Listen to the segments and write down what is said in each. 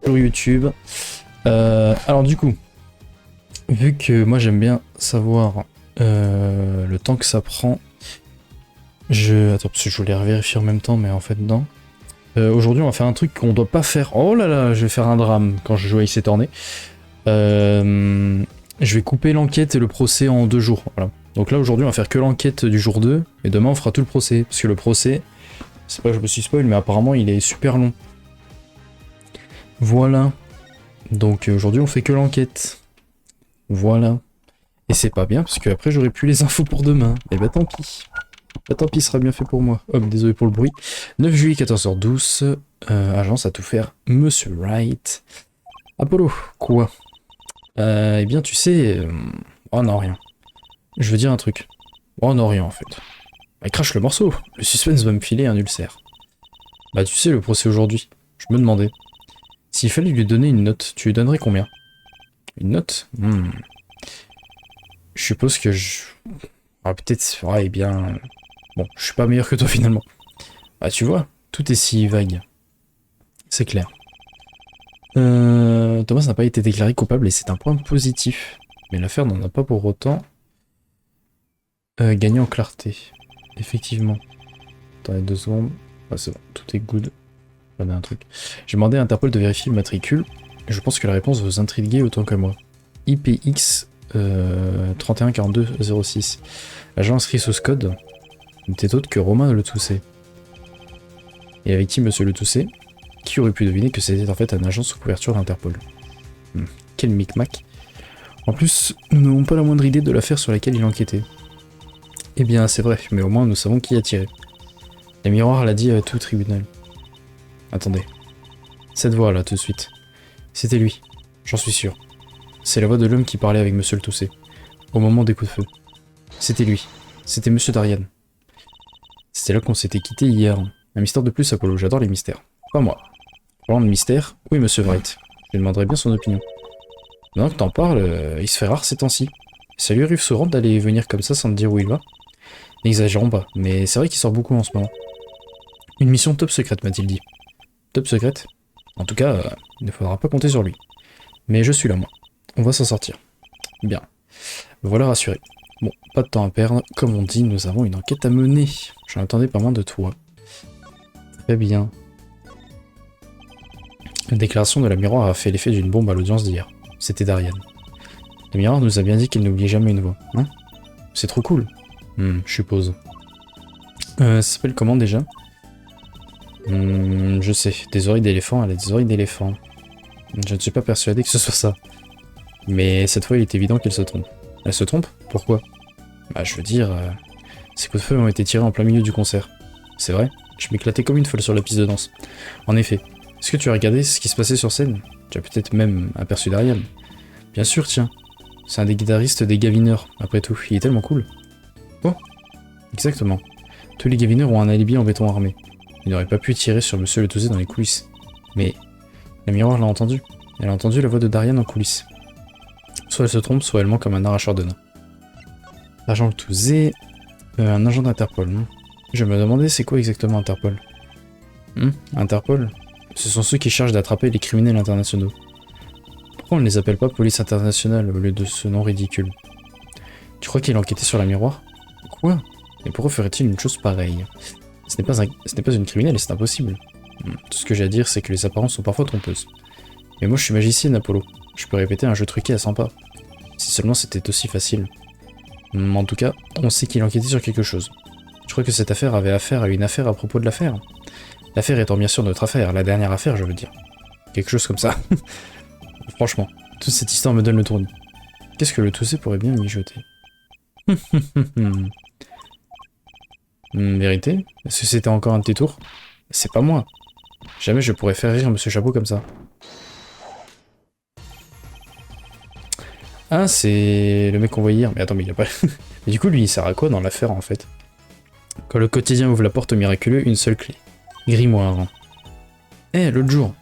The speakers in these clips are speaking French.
sur YouTube. Alors du coup, vu que moi j'aime bien savoir le temps que ça prend, Attends, parce que je voulais vérifier en même temps, mais en fait non. Aujourd'hui on va faire un truc qu'on doit pas faire. Oh là là, je vais faire un drame quand je joue à Ace Attorney. Je vais couper l'enquête et le procès en 2 jours. Voilà. Donc là aujourd'hui on va faire que l'enquête du jour 2, et demain on fera tout le procès. Parce que le procès, c'est pas que je me suis spoil, mais apparemment il est super long. Voilà. Donc aujourd'hui on fait que l'enquête. Voilà. Et c'est pas bien, parce que après j'aurai plus les infos pour demain. Et bah tant pis. Bah tant pis, ce sera bien fait pour moi. Hop, désolé pour le bruit. 9 juillet 14h12. Agence à tout faire. Monsieur Wright. Apollo. Quoi? Eh bien tu sais... Oh non, rien. Je veux dire un truc. Oh non, rien en fait. Bah crache le morceau. Le suspense va me filer un ulcère. Bah tu sais, le procès aujourd'hui. Je me demandais. S'il fallait lui donner une note, tu lui donnerais combien? Une note? Je suppose que je... Ah peut-être... Ouais, eh bien... Bon, je suis pas meilleur que toi finalement. Bah tu vois, tout est si vague. C'est clair. Thomas n'a pas été déclaré coupable et c'est un point positif. Mais l'affaire n'en a pas pour autant gagné en clarté. Effectivement. Attendez 2 secondes. Ah c'est bon, tout est good. J'en ai un truc. J'ai demandé à Interpol de vérifier le matricule. Et je pense que la réponse vous intriguer autant que moi. IPX 314206. L'agent inscrit sous ce code n'était autre que Romain Le Toussé. Et avec qui monsieur Le Toussé? Qui aurait pu deviner que c'était en fait un agent sous couverture d'Interpol? Quel micmac. En plus, nous n'avons pas la moindre idée de l'affaire sur laquelle il enquêtait. Eh bien, c'est vrai, mais au moins nous savons qui a tiré. La miroir l'a dit à tout tribunal. Attendez. Cette voix là, tout de suite. C'était lui, j'en suis sûr. C'est la voix de l'homme qui parlait avec monsieur Le Toussé, au moment des coups de feu. C'était lui. C'était monsieur Darian. C'était là qu'on s'était quitté hier. Un mystère de plus, Apollo, j'adore les mystères. Pas moi. Parlant de mystère, oui monsieur Wright. Je lui demanderais bien son opinion. Maintenant que t'en parles, il se fait rare ces temps-ci. Ça lui arrive souvent d'aller et venir comme ça sans te dire où il va. N'exagérons pas, mais c'est vrai qu'il sort beaucoup en ce moment. Une mission top secrète, m'a-t-il dit. Top secrète? En tout cas, il ne faudra pas compter sur lui. Mais je suis là, moi. On va s'en sortir. Bien. Me voilà rassuré. Bon, pas de temps à perdre. Comme on dit, nous avons une enquête à mener. J'en attendais pas moins de toi. Très bien. La déclaration de la miroir a fait l'effet d'une bombe à l'audience d'hier. C'était Darian. La miroir nous a bien dit qu'elle n'oublie jamais une voix, hein? C'est trop cool. Je suppose. Ça s'appelle comment déjà? Je sais. Des oreilles d'éléphant, elle a des oreilles d'éléphant. Je ne suis pas persuadé que ce soit ça. Mais cette fois, il est évident qu'elle se trompe. Elle se trompe? Pourquoi? Bah, je veux dire... ces coups de feu ont été tirés en plein milieu du concert. C'est vrai? Je m'éclatais comme une folle sur la piste de danse. En effet. Est-ce que tu as regardé ce qui se passait sur scène? Tu as peut-être même aperçu Darian. Bien sûr, tiens. C'est un des guitaristes des Gavineurs, après tout. Il est tellement cool. Oh, exactement. Tous les Gavineurs ont un alibi en béton armé. Ils n'auraient pas pu tirer sur monsieur Le Toussé dans les coulisses. Mais la miroir l'a entendu. Elle a entendu la voix de Darian en coulisses. Soit elle se trompe, soit elle ment comme un arracheur de nains. Agent Le Toussé... un agent d'Interpol. Je me demandais c'est quoi exactement Interpol. Interpol? Ce sont ceux qui chargent d'attraper les criminels internationaux. Pourquoi on ne les appelle pas police internationale au lieu de ce nom ridicule? Tu crois qu'il enquêtait sur la miroir? Quoi? Et pourquoi ferait-il une chose pareille? Ce n'est pas une criminelle et c'est impossible. Tout ce que j'ai à dire, c'est que les apparences sont parfois trompeuses. Mais moi je suis magicienne, Apollo. Je peux répéter un jeu truqué à 100 pas. Si seulement c'était aussi facile. En tout cas, on sait qu'il enquêtait sur quelque chose. Je crois que cette affaire avait affaire à une affaire à propos de l'affaire. L'affaire étant bien sûr notre affaire, la dernière affaire, je veux dire. Quelque chose comme ça. Franchement, toute cette histoire me donne le tournis. Qu'est-ce que Le Toussé pourrait bien mijoter? Vérité? Est-ce que c'était encore un de tes tours? C'est pas moi. Jamais je pourrais faire rire Monsieur Chapeau comme ça. Ah, c'est le mec qu'on voyait hier. Mais attends, mais il a pas... Mais du coup, lui, il sert à quoi dans l'affaire, en fait? Quand le quotidien ouvre la porte au miraculeux, une seule clé. Grimoire. Eh, l'autre jour.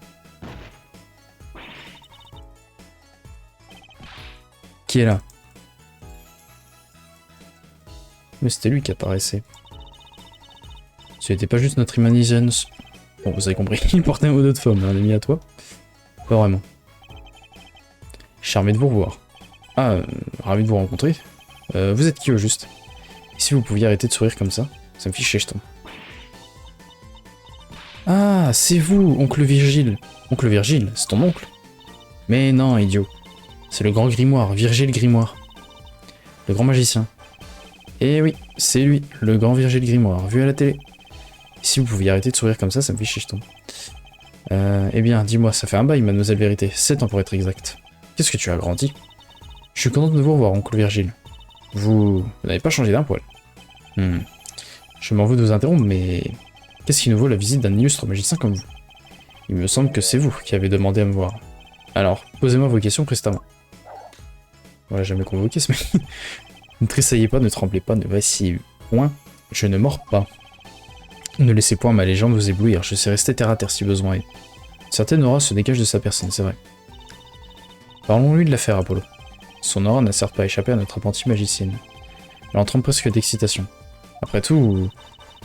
Qui est là? Mais c'était lui qui apparaissait. Ce n'était pas juste notre imagination. Bon, vous avez compris, il portait un mot de femme, un ami à toi. Pas vraiment. Charmé de vous revoir. Ah, ravi de vous rencontrer. Vous êtes qui au juste? Et si vous pouviez arrêter de sourire comme ça me fiche chez jeton. Ah, c'est vous, oncle Virgile. Oncle Virgile, c'est ton oncle? Mais non, idiot. C'est le grand grimoire, Virgile Grimoire. Le grand magicien. Eh oui, c'est lui, le grand Virgile Grimoire, vu à la télé. Si vous pouviez arrêter de sourire comme ça me fait chier jeton. Eh bien, dis-moi, ça fait un bail, mademoiselle Vérité, 7 ans pour être exact. Qu'est-ce que tu as grandi? Je suis content de vous revoir, oncle Virgile. Vous n'avez pas changé d'un poil. Je m'en veux de vous interrompre, mais qu'est-ce qui nous vaut la visite d'un illustre magicien comme vous? Il me semble que c'est vous qui avez demandé à me voir. Alors, posez-moi vos questions prestement. Voilà, jamais convoqué ce mec. Ne tressaillez pas, ne tremblez pas, ne vacillez point. Je ne mords pas. Ne laissez point ma légende vous éblouir, je sais rester terre à terre si besoin est. Une certaine aura se dégage de sa personne, c'est vrai. Parlons-lui de l'affaire, Apollo. Son aura n'a certes pas échappé à notre apprentie magicienne. Elle en trempe presque d'excitation. Après tout,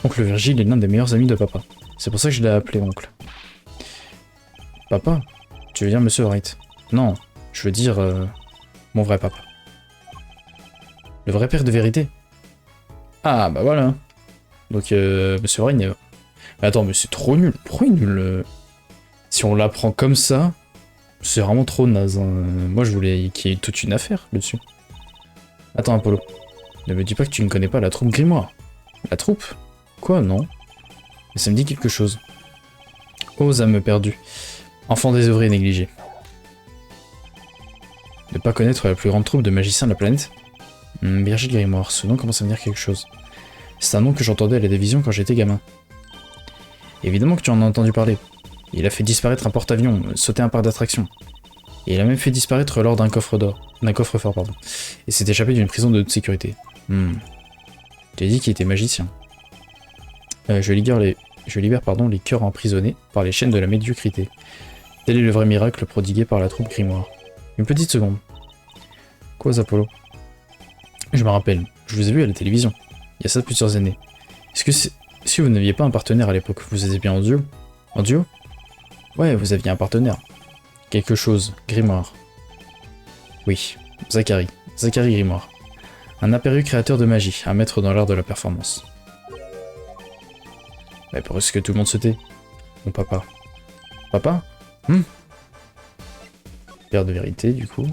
oncle Virgile est l'un des meilleurs amis de papa. C'est pour ça que je l'ai appelé oncle. Papa? Tu veux dire monsieur Wright? Non, je veux dire mon vrai papa. Le vrai père de vérité? Ah bah voilà. Donc monsieur Wright... Mais attends, mais c'est trop nul. Pourquoi il est nul Si on l'apprend comme ça, c'est vraiment trop naze. Hein. Moi je voulais qu'il y ait toute une affaire dessus. Attends Apollo. Ne me dis pas que tu ne connais pas la troupe Grimoire. La troupe? Quoi, non? Mais ça me dit quelque chose. Aux âmes perdues. Enfant désœuvré et négligé. Ne pas connaître la plus grande troupe de magiciens de la planète? Virgile Grimoire, ce nom commence à me dire quelque chose. C'est un nom que j'entendais à la télévision quand j'étais gamin. Évidemment que tu en as entendu parler. Il a fait disparaître un porte-avions, sauter un parc d'attractions. Et il a même fait disparaître l'or d'un coffre-fort, pardon. Et s'est échappé d'une prison de haute sécurité. Tu as dit qu'il était magicien. Je libère les cœurs emprisonnés par les chaînes de la médiocrité. Tel est le vrai miracle prodigué par la troupe Grimoire. Une petite seconde. Quoi, Apollo? Je me rappelle, je vous ai vu à la télévision, il y a ça plusieurs années. Est-ce que si vous n'aviez pas un partenaire à l'époque, vous étiez bien en duo? En duo? Ouais, vous aviez un partenaire. Quelque chose, Grimoire. Oui, Zachary Grimoire. Un impérieux créateur de magie, un maître dans l'art de la performance. Mais pour ce que tout le monde se tait. Mon papa. Papa? Père de vérité, du coup.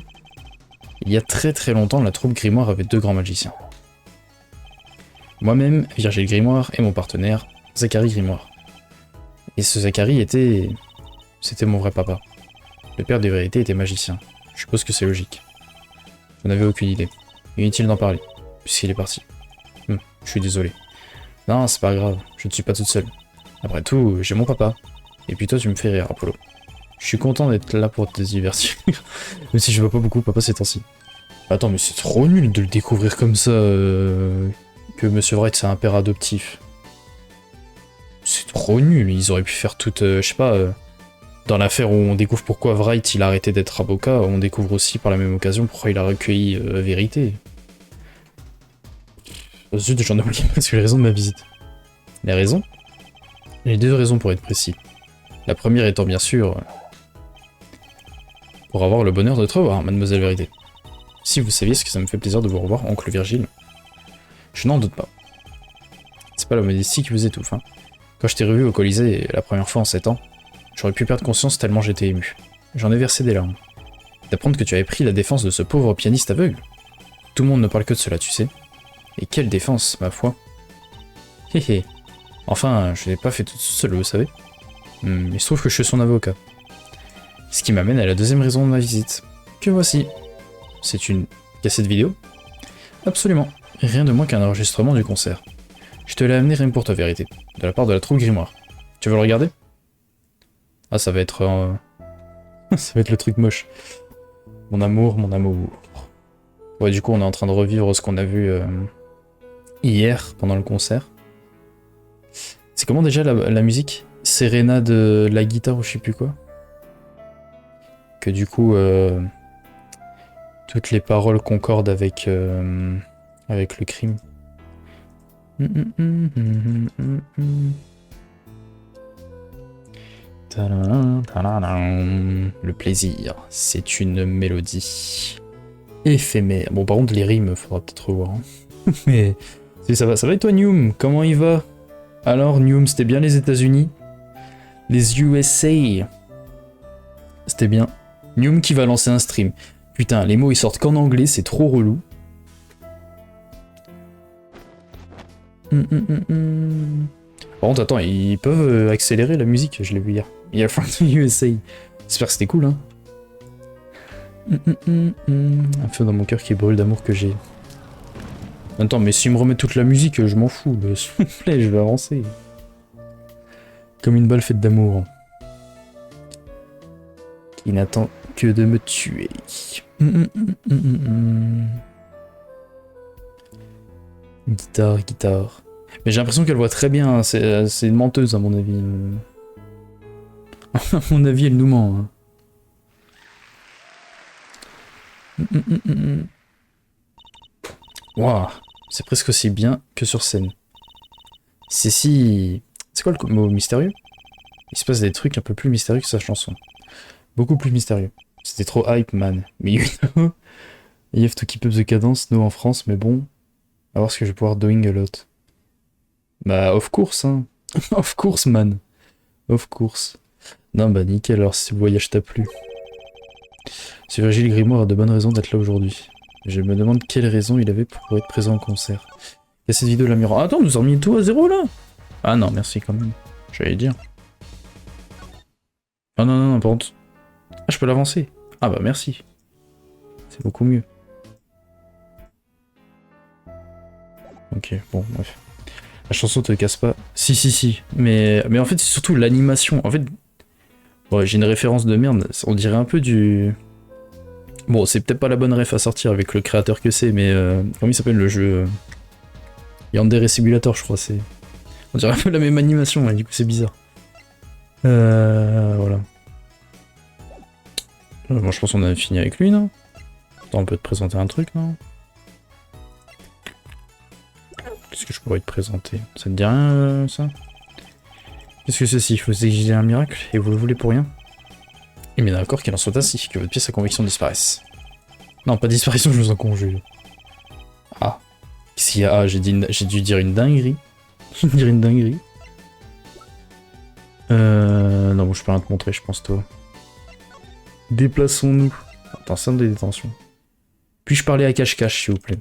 Il y a très très longtemps, la troupe Grimoire avait 2 grands magiciens. Moi-même, Virgile Grimoire, et mon partenaire, Zachary Grimoire. Et ce Zachary était... C'était mon vrai papa. Le père de vérité était magicien. Je suppose que c'est logique. Je n'avais aucune idée. Inutile d'en parler, puisqu'il est parti. Je suis désolé. Non, c'est pas grave, je ne suis pas toute seule. Après tout, j'ai mon papa. Et puis toi, tu me fais rire, Apollo. Je suis content d'être là pour te divertir. Même si je vois pas beaucoup papa ces temps-ci. Attends, mais c'est trop nul de le découvrir comme ça, que Monsieur Wright c'est un père adoptif. C'est trop nul, ils auraient pu faire toute, je sais pas, dans l'affaire où on découvre pourquoi Wright il a arrêté d'être avocat, on découvre aussi par la même occasion pourquoi il a recueilli Vérité. Zut, j'en ai oublié presque les raisons de ma visite. Les raisons? Les 2 raisons pour être précis. La première étant bien sûr... pour avoir le bonheur de te revoir, mademoiselle Vérité. Si vous saviez ce que ça me fait plaisir de vous revoir, oncle Virgile. Je n'en doute pas. C'est pas la modestie qui vous étouffe, hein. Quand je t'ai revu au Colisée la première fois en 7 ans, j'aurais pu perdre conscience tellement j'étais ému. J'en ai versé des larmes. D'apprendre que tu avais pris la défense de ce pauvre pianiste aveugle. Tout le monde ne parle que de cela, tu sais. Et quelle défense, ma foi. Hé hé. Enfin, je n'ai pas fait tout seul, vous savez. Il se trouve que je suis son avocat. Ce qui m'amène à la deuxième raison de ma visite. Que voici. C'est une cassette vidéo? Absolument. Rien de moins qu'un enregistrement du concert. Je te l'ai amené rien que pour ta vérité. De la part de la troupe Grimoire. Tu veux le regarder? Ah, ça va être... ça va être le truc moche. Mon amour, mon amour. Ouais, du coup, on est en train de revivre ce qu'on a vu hier, pendant le concert. C'est comment déjà la musique? Serena de la guitare ou je sais plus quoi. Que du coup, toutes les paroles concordent avec, avec le crime. Tadadam, tadadam. Le plaisir, c'est une mélodie éphémère. Bon, par contre, les rimes, faudra peut-être revoir. Hein. Mais ça va et toi, Newm? Comment il va? Alors, Newm, c'était bien les États-Unis? Les USA? C'était bien. Newm qui va lancer un stream. Putain, les mots ils sortent qu'en anglais, c'est trop relou. Par contre, attends, ils peuvent accélérer la musique, je l'ai vu hier. Il y a From the USA. J'espère que c'était cool, hein. Un feu dans mon cœur qui brûle d'amour que j'ai. Attends, mais s'ils me remettent toute la musique, je m'en fous. S'il vous plaît, je vais avancer. Comme une balle faite d'amour. Qui n'attend que de me tuer. Guitare, guitare. Mais j'ai l'impression qu'elle voit très bien, hein. C'est une menteuse à mon avis. À mon avis, elle nous ment. Hein. Waouh, c'est presque aussi bien que sur scène. C'est si... C'est quoi le mot mystérieux? Il se passe des trucs un peu plus mystérieux que sa chanson. Beaucoup plus mystérieux. C'était trop hype, man. Mais you know, you have to keep up the cadence, no en France, mais bon... À voir ce que je vais pouvoir doing a lot. Bah, of course, hein. Of course, man. Of course. Non, bah nickel, alors si le voyage t'a plu. Ce Virgile Grimoire a de bonnes raisons d'être là aujourd'hui. Je me demande quelle raison il avait pour être présent au concert. Il y a cette vidéo de la mur. Ah, attends, nous avons remis tout à zéro là. Ah non, merci quand même. J'allais dire. Ah non, non, non, par contre. Ah, je peux l'avancer. Ah bah merci. C'est beaucoup mieux. Ok, bon, bref. La chanson te casse pas. Si, si, si. Mais en fait, c'est surtout l'animation. En fait, bon, j'ai une référence de merde. On dirait un peu du... Bon, c'est peut-être pas la bonne ref à sortir avec le créateur que c'est, mais... comment il s'appelle le jeu Yandere Simulator, je crois, c'est... On dirait un peu la même animation, et du coup c'est bizarre. Voilà. Bon, je pense qu'on a fini avec lui, non? Attends, on peut te présenter un truc, non? Qu'est-ce que je pourrais te présenter? Ça te dit rien, ça? Qu'est-ce que ceci? Vous exigez un miracle, et vous le voulez pour rien? Et bien d'accord qu'il en soit ainsi, que votre pièce à conviction disparaisse. Non, pas disparition, je vous en conjure. Ah. Qu'est-ce qu'il y a? Ah, j'ai dû dire une dinguerie. Dire une dinguerie. Non, bon, je peux rien te montrer, je pense, toi. Déplaçons-nous. Attends, centre de détention. Puis-je parler à cache-cache, s'il vous plaît?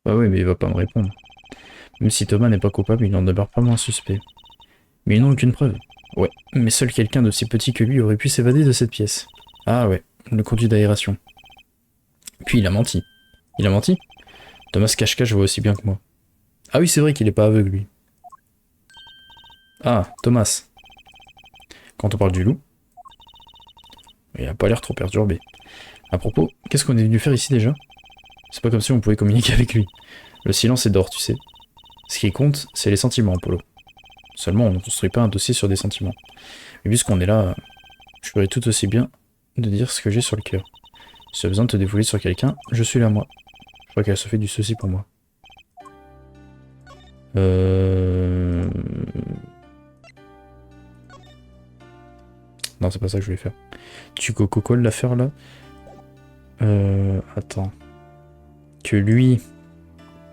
Bah oui, mais il va pas me répondre. Même si Thomas n'est pas coupable, il n'en demeure pas moins suspect. Mais ils n'ont aucune preuve. Ouais, mais seul quelqu'un d'aussi petit que lui aurait pu s'évader de cette pièce. Ah ouais, le conduit d'aération. Puis il a menti. Il a menti? Thomas cache-cache voit aussi bien que moi. Ah oui, c'est vrai qu'il est pas aveugle, lui. Ah, Thomas. Quand on parle du loup, il a pas l'air trop perturbé. À propos, qu'est-ce qu'on est venu faire ici déjà? C'est pas comme si on pouvait communiquer avec lui. Le silence est d'or, tu sais. Ce qui compte, c'est les sentiments, Polo. Seulement, on ne construit pas un dossier sur des sentiments. Mais puisqu'on est là, je ferais tout aussi bien de dire ce que j'ai sur le cœur. Si tu as besoin de te dévouer sur quelqu'un, je suis là, moi. Je crois qu'elle se fait du souci pour moi. Non, c'est pas ça que je voulais faire. Tu coco-colle l'affaire là? Attends. Que lui...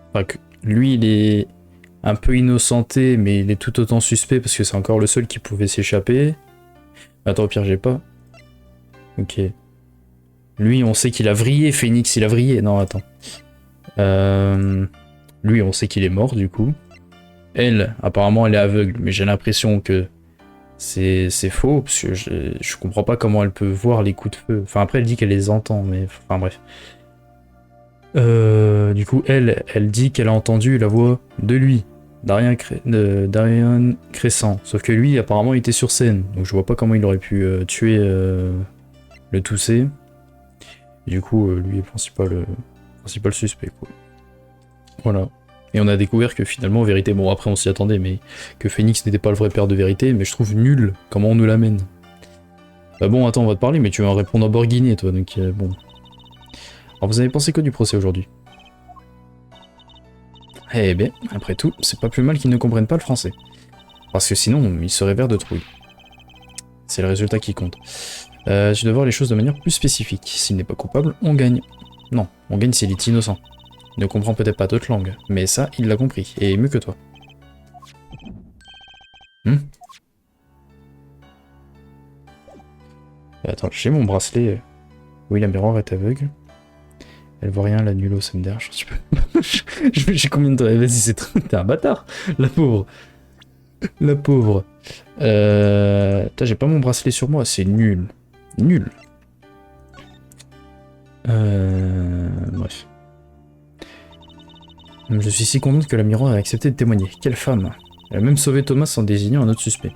Enfin, que lui, il est un peu innocenté, mais il est tout autant suspect parce que c'est encore le seul qui pouvait s'échapper. Attends, au pire, j'ai pas. Ok. Lui, on sait qu'il a vrillé. Phoenix, il a vrillé. Non, attends. Lui, on sait qu'il est mort, du coup. Elle, apparemment, elle est aveugle, mais j'ai l'impression que c'est faux, parce que je comprends pas comment elle peut voir les coups de feu. Enfin, après, elle dit qu'elle les entend, mais... Enfin, bref. Du coup, elle dit qu'elle a entendu la voix de lui, d'Ariane Crescent. Sauf que lui, apparemment, il était sur scène, donc je vois pas comment il aurait pu tuer le toussé. Du coup, lui est le principal suspect, quoi. Voilà. Et on a découvert que finalement, en vérité, bon après on s'y attendait, mais que Phoenix n'était pas le vrai père de vérité, mais je trouve nul comment on nous l'amène. Bah bon, attends, on va te parler, mais tu vas répondre en Borghini, toi, donc bon. Alors vous avez pensé quoi du procès aujourd'hui? Eh bien, après tout, c'est pas plus mal qu'ils ne comprennent pas le français. Parce que sinon, il serait vert de trouille. C'est le résultat qui compte. Tu dois voir les choses de manière plus spécifique. S'il n'est pas coupable, on gagne. Non, on gagne s'il est innocent. Il ne comprend peut-être pas d'autres langues, mais ça, il l'a compris, et mieux que toi. Attends, j'ai mon bracelet. Oui, la miroir est aveugle. Elle voit rien, la nulle ça me dérange un petit peu. J'ai combien de temps? Vas-y, t'es un bâtard. La pauvre. La pauvre. J'ai pas mon bracelet sur moi, c'est nul. Nul. Bref. Je suis si contente que la miroir a accepté de témoigner. Quelle femme. Elle a même sauvé Thomas en désignant un autre suspect.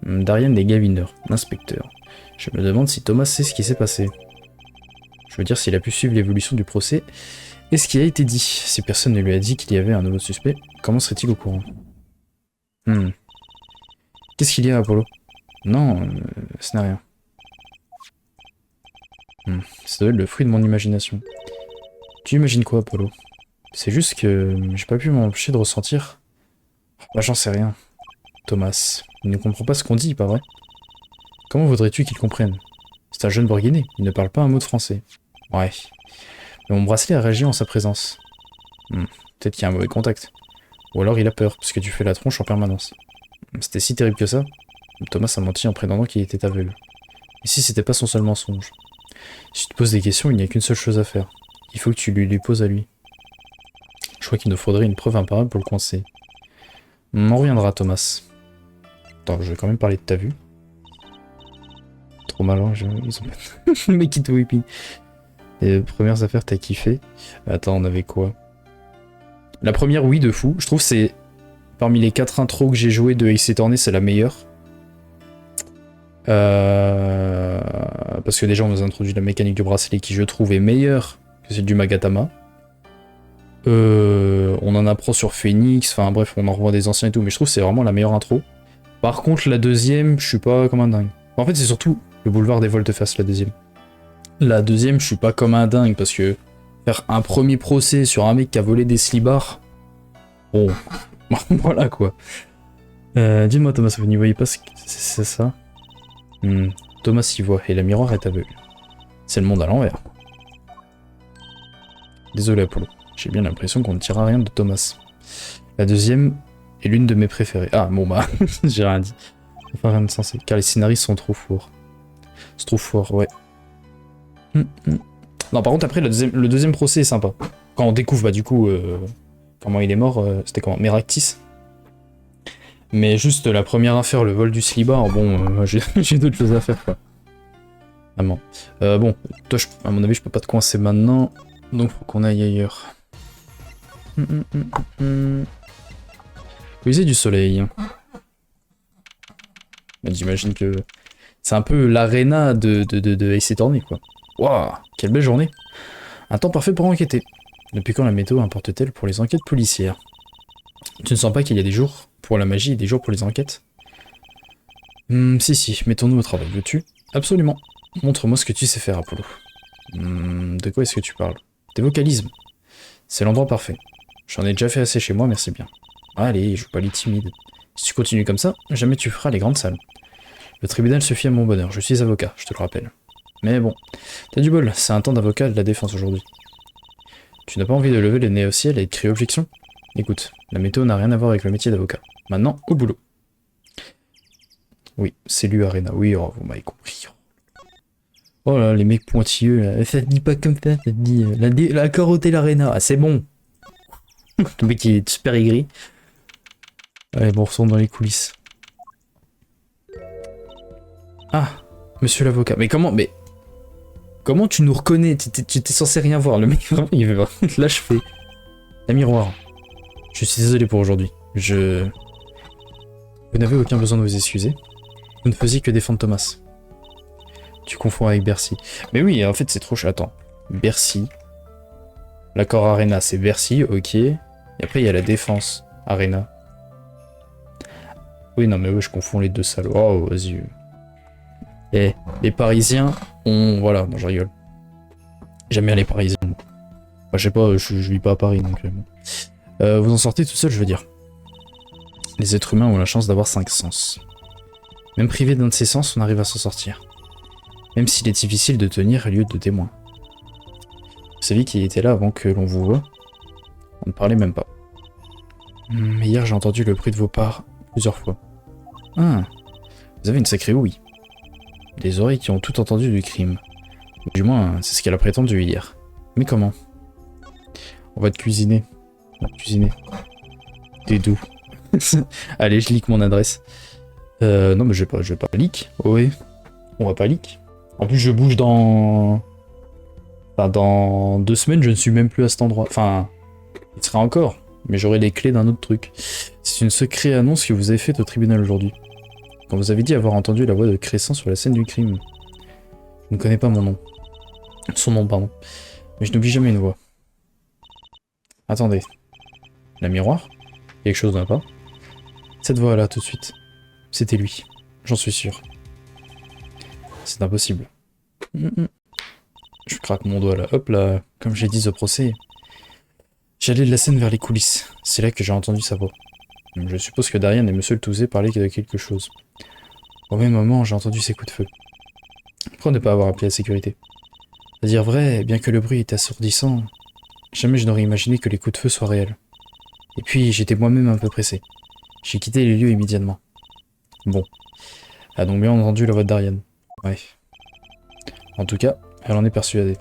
Darian et Gaviner, l'inspecteur. Je me demande si Thomas sait ce qui s'est passé. Je veux dire s'il a pu suivre l'évolution du procès et ce qui a été dit. Si personne ne lui a dit qu'il y avait un nouveau suspect, comment serait-il au courant? Qu'est-ce qu'il y a, Apollo? Non, ce n'est rien. Ça doit être le fruit de mon imagination. Tu imagines quoi, Apollo? C'est juste que j'ai pas pu m'empêcher de ressentir. Bah, j'en sais rien. Thomas, il ne comprend pas ce qu'on dit, pas vrai? Comment voudrais-tu qu'il comprenne? C'est un jeune bourguigné, il ne parle pas un mot de français. Ouais. Mais mon bracelet a réagi en sa présence. Peut-être qu'il y a un mauvais contact. Ou alors il a peur, parce que tu fais la tronche en permanence. C'était si terrible que ça? Thomas a menti en prétendant qu'il était aveugle. Et si c'était pas son seul mensonge? Si tu te poses des questions, il n'y a qu'une seule chose à faire. Il faut que tu les poses à lui. Je crois qu'il nous faudrait une preuve imparable pour le coincer. On en reviendra, Thomas. Attends, je vais quand même parler de ta vue. Trop malin, ils ont... Le mec qui te whipping. Les premières affaires, t'as kiffé. Attends, on avait quoi? La première, oui, de fou. Je trouve que c'est... Parmi les 4 intros que j'ai joué de Ace Attorney, c'est la meilleure. Parce que déjà, on nous a introduit la mécanique du bracelet qui, je trouve, est meilleure que celle du Magatama. On en apprend sur Phoenix, enfin bref, on en revoit des anciens et tout, mais je trouve que c'est vraiment la meilleure intro. Par contre, la deuxième, je suis pas comme un dingue. En fait, c'est surtout le boulevard des Volte-Face, la deuxième. La deuxième, je suis pas comme un dingue, parce que faire un premier procès sur un mec qui a volé des slibards, bon, voilà quoi. Dis-moi Thomas, vous n'y voyez pas ce que c'est ça? Thomas y voit, et la miroir est aveugle. C'est le monde à l'envers. Désolé Apollo, j'ai bien l'impression qu'on ne tirera rien de Thomas. La deuxième est l'une de mes préférées. Ah bon bah, j'ai rien dit. Enfin rien de sensé, car les scénaristes sont trop forts. C'est trop fort, ouais. Non par contre après le deuxième procès est sympa. Quand on découvre bah du coup comment il est mort, c'était comment? Meractis. Mais juste la première affaire, le vol du slibard, bon j'ai d'autres choses à faire quoi. Vraiment. Bon, toi à mon avis je peux pas te coincer maintenant, donc faut qu'on aille ailleurs. Puiser du soleil. J'imagine que c'est un peu l'aréna de Ace Attorney quoi. Waouh, quelle belle journée. Un temps parfait pour enquêter. Depuis quand la météo importe-t-elle pour les enquêtes policières? Tu ne sens pas qu'il y a des jours pour la magie et des jours pour les enquêtes? Si, mettons-nous au travail, veux-tu? Absolument. Montre-moi ce que tu sais faire, Apollo. De quoi est-ce que tu parles? Tes vocalismes. C'est l'endroit parfait. J'en ai déjà fait assez chez moi, merci bien. Allez, joue pas les timides. Si tu continues comme ça, jamais tu feras les grandes salles. Le tribunal se fie à mon bonheur, je suis avocat, je te le rappelle. Mais bon, t'as du bol, c'est un temps d'avocat de la défense aujourd'hui. Tu n'as pas envie de lever le nez au ciel et de crier objection? Écoute, la météo n'a rien à voir avec le métier d'avocat. Maintenant, au boulot. Oui, c'est lui Arena, oui, oh, vous m'avez compris. Oh là, les mecs pointilleux, là. Ça te dit pas comme ça, ça te dit... L'accord Hôtel Arena, ah c'est bon. Le mec il est super aigri. Allez, bon, on retourne dans les coulisses. Ah, monsieur l'avocat, mais comment... Comment tu nous reconnais? Tu t'es censé rien voir, le mec vraiment il veut l'achever. La miroir. Je suis désolé pour aujourd'hui. Vous n'avez aucun besoin de vous excuser. Vous ne faisiez que défendre Thomas. Tu confonds avec Bercy. Mais oui, en fait c'est trop chaud. Attends. Bercy. L'accord Arena c'est Bercy, ok. Et après il y a la défense Arena. Oui non mais oui je confonds les deux salauds. Oh vas-y. Eh, les Parisiens, voilà, non, je rigole. J'aime bien les Parisiens. Bah, je sais pas, je vis pas à Paris, donc... vous en sortez tout seul, je veux dire. Les êtres humains ont la chance d'avoir 5 sens. Même privé d'un de ces sens, on arrive à s'en sortir. Même s'il est difficile de tenir lieu de témoin. Vous savez qui était là avant que l'on vous voie? On ne parlait même pas. Mais hier j'ai entendu le bruit de vos pas plusieurs fois. Ah, vous avez une sacrée ouïe. Des oreilles qui ont tout entendu du crime. Ou du moins, c'est ce qu'elle a prétendu hier. Mais comment? On va te cuisiner. On va te cuisiner. T'es doux. Allez, je leak mon adresse. Non, mais je vais pas leak. Oui. On va pas leak. En plus, je bouge dans... Enfin, dans 2 semaines, je ne suis même plus à cet endroit. Enfin, il sera encore. Mais j'aurai les clés d'un autre truc. C'est une secrète annonce que vous avez faite au tribunal aujourd'hui. Quand vous avez dit avoir entendu la voix de Crescent sur la scène du crime. Je ne connais pas mon nom. Son nom, pardon. Mais je n'oublie jamais une voix. Attendez. La miroir? Quelque chose n'a pas? Cette voix-là, tout de suite. C'était lui. J'en suis sûr. C'est impossible. Je craque mon doigt là. Hop là. Comme j'ai dit au procès. J'allais de la scène vers les coulisses. C'est là que j'ai entendu sa voix. Je suppose que Darian et Monsieur le Touzé parlaient de quelque chose. Au même moment, j'ai entendu ces coups de feu. Pourquoi ne pas avoir appelé la sécurité? À dire vrai, bien que le bruit était assourdissant, jamais je n'aurais imaginé que les coups de feu soient réels. Et puis, j'étais moi-même un peu pressé. J'ai quitté les lieux immédiatement. Bon. Elle a donc bien entendu la voix de Darian. Ouais. En tout cas, elle en est persuadée.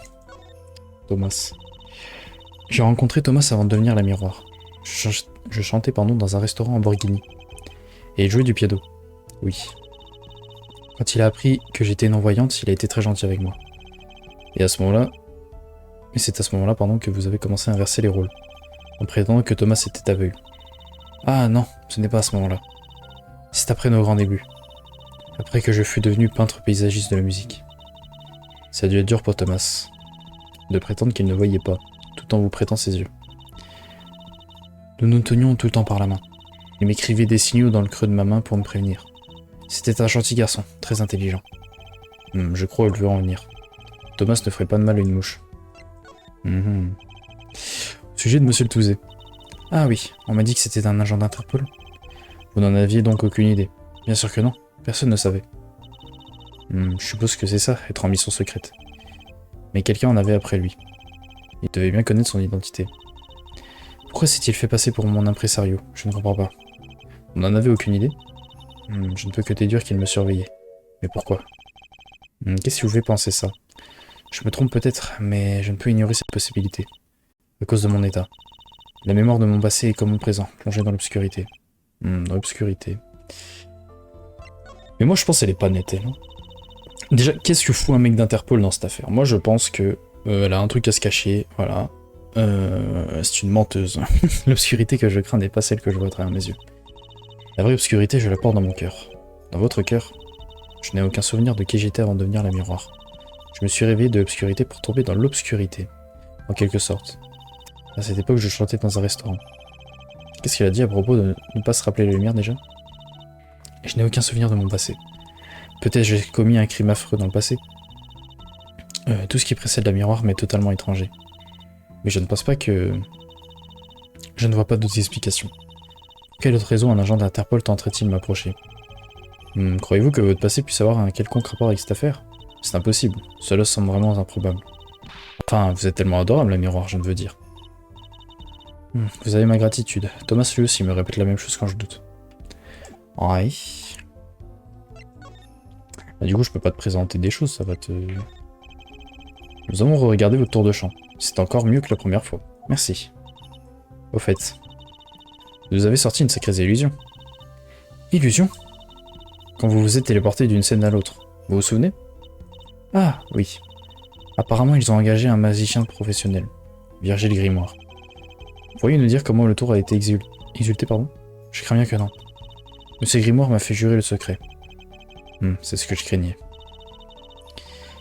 Thomas. J'ai rencontré Thomas avant de devenir la miroir. Je chantais dans un restaurant en Borghini. Et il jouait du piano. Oui. Quand il a appris que j'étais non-voyante, il a été très gentil avec moi. Et à ce moment-là... Et c'est à ce moment-là, que vous avez commencé à inverser les rôles. En prétendant que Thomas était aveugle. Ah non, ce n'est pas à ce moment-là. C'est après nos grands débuts. Après que je fus devenu peintre paysagiste de la musique. Ça a dû être dur pour Thomas. De prétendre qu'il ne voyait pas, tout en vous prêtant ses yeux. Nous nous tenions tout le temps par la main. Il m'écrivait des signaux dans le creux de ma main pour me prévenir. C'était un gentil garçon, très intelligent. Je crois le en venir. Thomas ne ferait pas de mal à une mouche. Au sujet de Monsieur le Touzé. Ah oui, on m'a dit que c'était un agent d'Interpol. Vous n'en aviez donc aucune idée? Bien sûr que non, personne ne savait. Je suppose que c'est ça, être en mission secrète. Mais quelqu'un en avait après lui. Il devait bien connaître son identité. Pourquoi s'est-il fait passer pour mon impresario? Je ne comprends pas. Vous n'en avez aucune idée? Je ne peux que déduire qu'il me surveillait. Mais pourquoi? Qu'est-ce qui vous fait penser ça? Je me trompe peut-être, mais je ne peux ignorer cette possibilité. À cause de mon état. La mémoire de mon passé est comme mon présent, plongé dans l'obscurité. Dans l'obscurité. Mais moi je pense qu'elle est pas nette, elle. Déjà, qu'est-ce que fout un mec d'Interpol dans cette affaire? Moi je pense que elle a un truc à se cacher, voilà. C'est une menteuse. L'obscurité que je crains n'est pas celle que je vois à travers mes yeux. La vraie obscurité, je la porte dans mon cœur. Dans votre cœur, je n'ai aucun souvenir de qui j'étais avant de devenir la miroir. Je me suis réveillé de l'obscurité pour tomber dans l'obscurité, en quelque sorte. À cette époque, je chantais dans un restaurant. Qu'est-ce qu'elle a dit à propos de ne pas se rappeler la lumière déjà? Je n'ai aucun souvenir de mon passé. Peut-être j'ai commis un crime affreux dans le passé. Tout ce qui précède la miroir m'est totalement étranger. Mais je ne pense pas que... Je ne vois pas d'autres explications. Pour quelle autre raison un agent d'Interpol tenterait-il de m'approcher? Croyez-vous que votre passé puisse avoir un quelconque rapport avec cette affaire? C'est impossible. Cela semble vraiment improbable. Enfin, vous êtes tellement adorable, la miroir, je ne veux dire. Vous avez ma gratitude. Thomas lui aussi me répète la même chose quand je doute. Ouais. Du coup, je peux pas te présenter des choses, ça va te... Nous avons regardé votre tour de chant. C'est encore mieux que la première fois. Merci. Au fait, vous avez sorti une sacrée illusion. Illusion? Quand vous vous êtes téléporté d'une scène à l'autre, vous vous souvenez? Ah, oui. Apparemment, ils ont engagé un magicien professionnel, Virgile Grimoire. Pourriez-vous nous dire comment le tour a été exulté, pardon? Je crains bien que non. Monsieur Grimoire m'a fait jurer le secret. C'est ce que je craignais.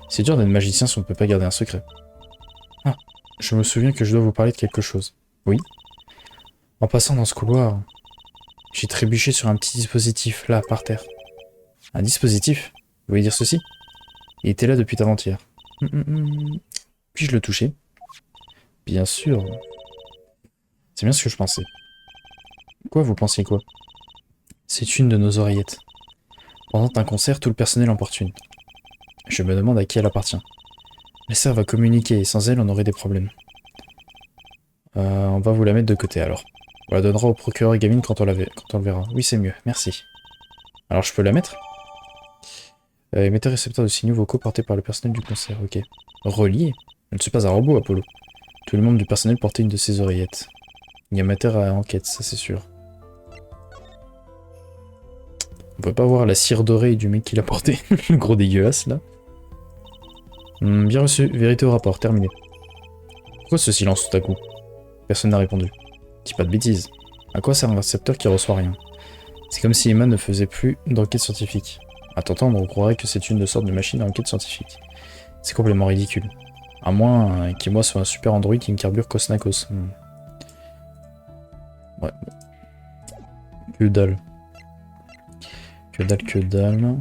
C'est dur d'être magicien si on ne peut pas garder un secret. Ah, je me souviens que je dois vous parler de quelque chose. Oui? En passant dans ce couloir, j'ai trébuché sur un petit dispositif, là, par terre. Un dispositif? Vous voulez dire ceci? Il était là depuis avant-hier. Puis-je le toucher? Bien sûr. C'est bien ce que je pensais. Quoi, vous pensiez quoi? C'est une de nos oreillettes. Pendant un concert, tout le personnel en porte une. Je me demande à qui elle appartient. La sœur va communiquer et sans elle, on aurait des problèmes. On va vous la mettre de côté alors. On la donnera au procureur et Gavin quand on le verra. Oui, c'est mieux, merci. Alors je peux la mettre? Émetteur récepteur de signaux vocaux portés par le personnel du concert, ok. Relié? Je ne suis pas un robot, Apollo. Tous les membres du personnel portaient une de ces oreillettes. Il y a matière à enquête, ça c'est sûr. On peut pas voir la cire dorée du mec qui l'a porté. Le gros dégueulasse, là. Bien reçu. Vérité au rapport. Terminé. Pourquoi ce silence tout à coup? Personne n'a répondu. Dis pas de bêtises. À quoi sert un récepteur qui reçoit rien? C'est comme si Emma ne faisait plus d'enquête scientifique. À t'entendre, on croirait que c'est une sorte de machine à enquête scientifique. C'est complètement ridicule. À moins qu'Emma soit un super android qui me carbure Cosnacos. Ouais. Que dalle. Que dalle, que dalle.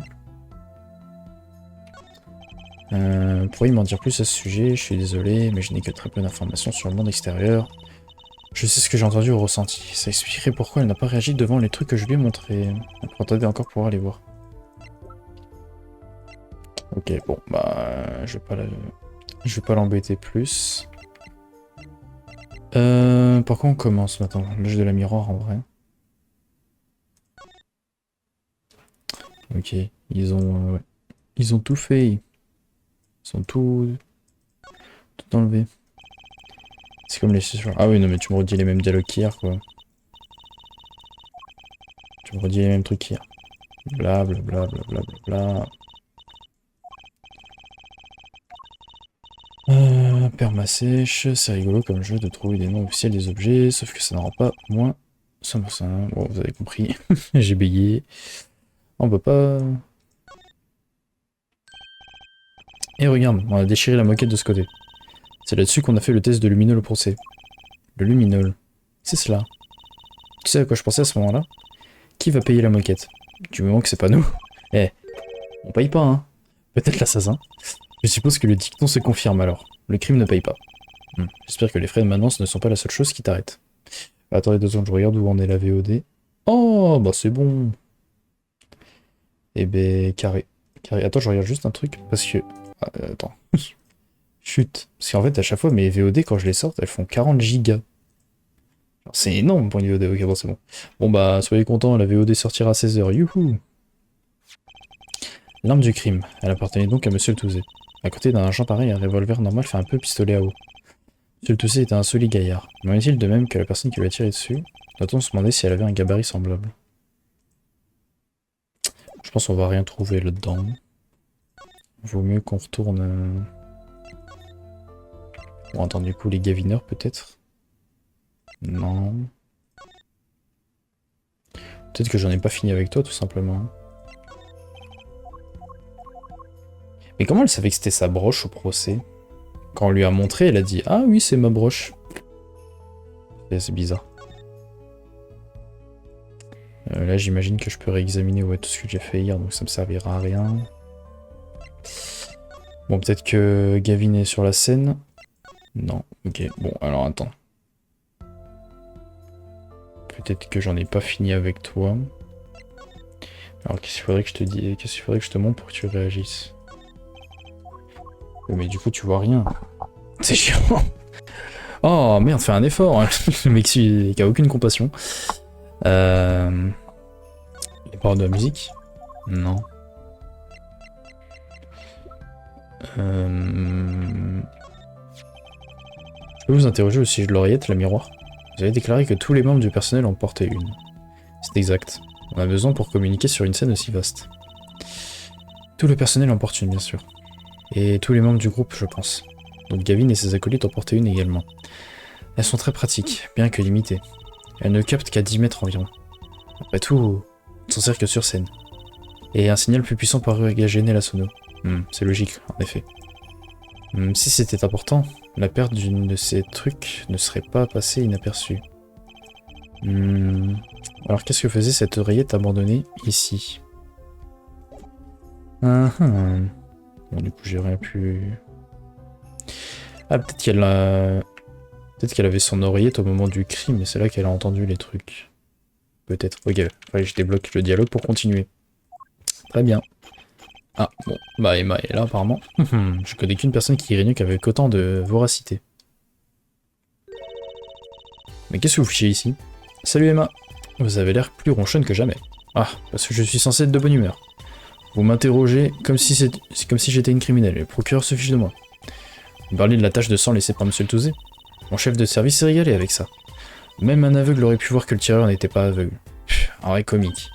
Pourriez m'en dire plus à ce sujet? Je suis désolé, mais je n'ai que très peu d'informations sur le monde extérieur. Je sais ce que j'ai entendu ou ressenti. Ça expliquerait pourquoi elle n'a pas réagi devant les trucs que je lui ai montrés. Elle pourrait attendre encore pour aller voir. Ok, bon, bah, je vais pas l'embêter plus. Par quoi on commence maintenant? Le jeu de la miroir en vrai. Ok, ouais. Ils ont tout fait. Ils ont tout enlevé. C'est comme les... Ah oui, non, mais tu me redis les mêmes dialogues qu'hier, quoi. Tu me redis les mêmes trucs qu'hier. Bla bla bla bla bla bla bla. Perma sèche, c'est rigolo comme jeu de trouver des noms officiels des objets, sauf que ça n'en rend pas moins 100%. Bon, vous avez compris, j'ai bégayé. On peut pas... Et regarde, on a déchiré la moquette de ce côté. C'est là-dessus qu'on a fait le test de luminol au procès. Le luminol. C'est cela. Tu sais à quoi je pensais à ce moment-là? Qui va payer la moquette? Du moment que c'est pas nous. Eh, on paye pas, hein. Peut-être l'assassin. Je suppose que le dicton se confirme alors. Le crime ne paye pas. J'espère que les frais de maintenance ne sont pas la seule chose qui t'arrête. Attendez 2 secondes, je regarde où en est la VOD. Oh, bah c'est bon. Eh ben, carré. Carré. Attends, je regarde juste un truc, parce que... Ah, attends. Chut. Parce qu'en fait, à chaque fois, mes VOD, quand je les sors, elles font 40 gigas. C'est énorme pour une VOD, ok, bon, c'est bon. Bon bah, soyez contents, la VOD sortira à 16h, youhou. L'arme du crime. Elle appartenait donc à Monsieur le Touzé. À côté d'un agent pareil, un revolver normal fait un peu pistolet à eau. Monsieur le Touzé était un solide gaillard. Mais en est-il de même que la personne qui lui a tiré dessus? Doit-on se demander si elle avait un gabarit semblable? Je pense qu'on va rien trouver là-dedans. Vaut mieux qu'on retourne... Bon, attends, du coup, les gavineurs, peut-être? Non. Peut-être que j'en ai pas fini avec toi, tout simplement. Mais comment elle savait que c'était sa broche au procès? Quand on lui a montré, elle a dit « Ah oui, c'est ma broche. » C'est bizarre. Là, j'imagine que je peux réexaminer tout ce que j'ai fait hier, donc ça me servira à rien. Bon, peut-être que Gavin est sur la scène. Non, ok. Bon, alors attends. Peut-être que j'en ai pas fini avec toi. Alors qu'est-ce qu'il faudrait que je te dise? Qu'est-ce qu'il faudrait que je te montre pour que tu réagisses? Mais du coup, tu vois rien. C'est chiant. Oh merde, fais un effort. Le mec qui a aucune compassion. Les paroles de la musique? Non. Je peux vous interroger au sujet de l'oreillette, la miroir? Vous avez déclaré que tous les membres du personnel en portaient une. C'est exact. On a besoin pour communiquer sur une scène aussi vaste. Tout le personnel en porte une, bien sûr. Et tous les membres du groupe, je pense. Donc Gavin et ses acolytes en portaient une également. Elles sont très pratiques, bien que limitées. Elles ne captent qu'à 10 mètres environ. Après tout, on s'en sert que sur scène. Et un signal plus puissant pourrait gêner la sono. C'est logique, en effet. Si c'était important, la perte d'une de ces trucs ne serait pas passée inaperçue. Alors qu'est-ce que faisait cette oreillette abandonnée ici? Bon, du coup, j'ai rien pu... Ah, peut-être qu'elle a... Peut-être qu'elle avait son oreillette au moment du crime, et c'est là qu'elle a entendu les trucs. Peut-être. Ok, fallait que je débloque le dialogue pour continuer. Très bien. Ah, bon, bah Emma est là apparemment. Je connais qu'une personne qui réunit avec autant de voracité. Mais qu'est-ce que vous fichez ici? Salut Emma. Vous avez l'air plus ronchonne que jamais. Ah, parce que je suis censé être de bonne humeur. Vous m'interrogez comme si j'étais une criminelle, et le procureur se fiche de moi. Vous parliez de la tache de sang laissée par Monsieur le Touzé. Mon chef de service s'est régalé avec ça. Même un aveugle aurait pu voir que le tireur n'était pas aveugle. Un vrai comique.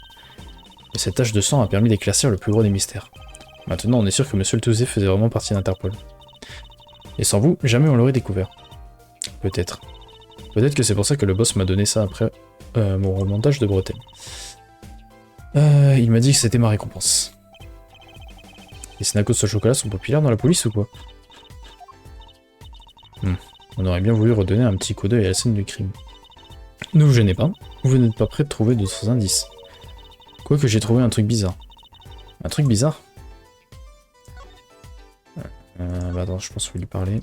Et cette tache de sang a permis d'éclaircir le plus gros des mystères. Maintenant, on est sûr que Monsieur le Touzé faisait vraiment partie d'Interpol. Et sans vous, jamais on l'aurait découvert. Peut-être. Peut-être que c'est pour ça que le boss m'a donné ça après mon remontage de Bretagne. Il m'a dit que c'était ma récompense. Les Snacos au chocolat sont populaires dans la police ou quoi? On aurait bien voulu redonner un petit coup d'œil à la scène du crime. Ne vous gênez pas, vous n'êtes pas prêt de trouver d'autres indices. Quoique j'ai trouvé un truc bizarre. Un truc bizarre? Bah attends, je pense qu'il faut lui parler.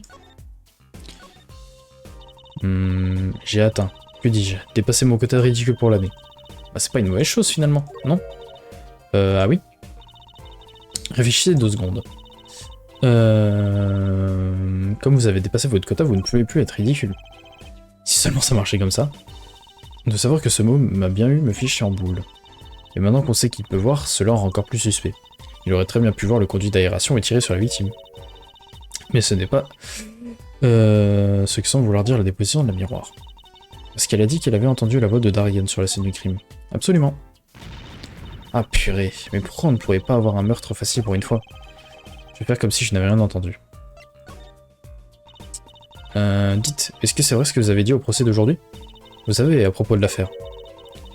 J'ai atteint, que dis-je, dépassé mon quota ridicule pour l'année. Bah c'est pas une mauvaise chose finalement, non? Ah oui? Réfléchissez 2 secondes. Comme vous avez dépassé votre quota, vous ne pouvez plus être ridicule. Si seulement ça marchait comme ça. De savoir que ce mot m'a bien eu me fiche en boule. Et maintenant qu'on sait qu'il peut voir, cela rend encore plus suspect. Il aurait très bien pu voir le conduit d'aération et tirer sur la victime. Mais ce n'est pas ce que semble vouloir dire la déposition de la miroir. Parce qu'elle a dit qu'elle avait entendu la voix de Darian sur la scène du crime. Absolument. Ah purée, mais pourquoi on ne pourrait pas avoir un meurtre facile pour une fois? Je vais faire comme si je n'avais rien entendu. Dites, est-ce que c'est vrai ce que vous avez dit au procès d'aujourd'hui? Vous savez, à propos de l'affaire,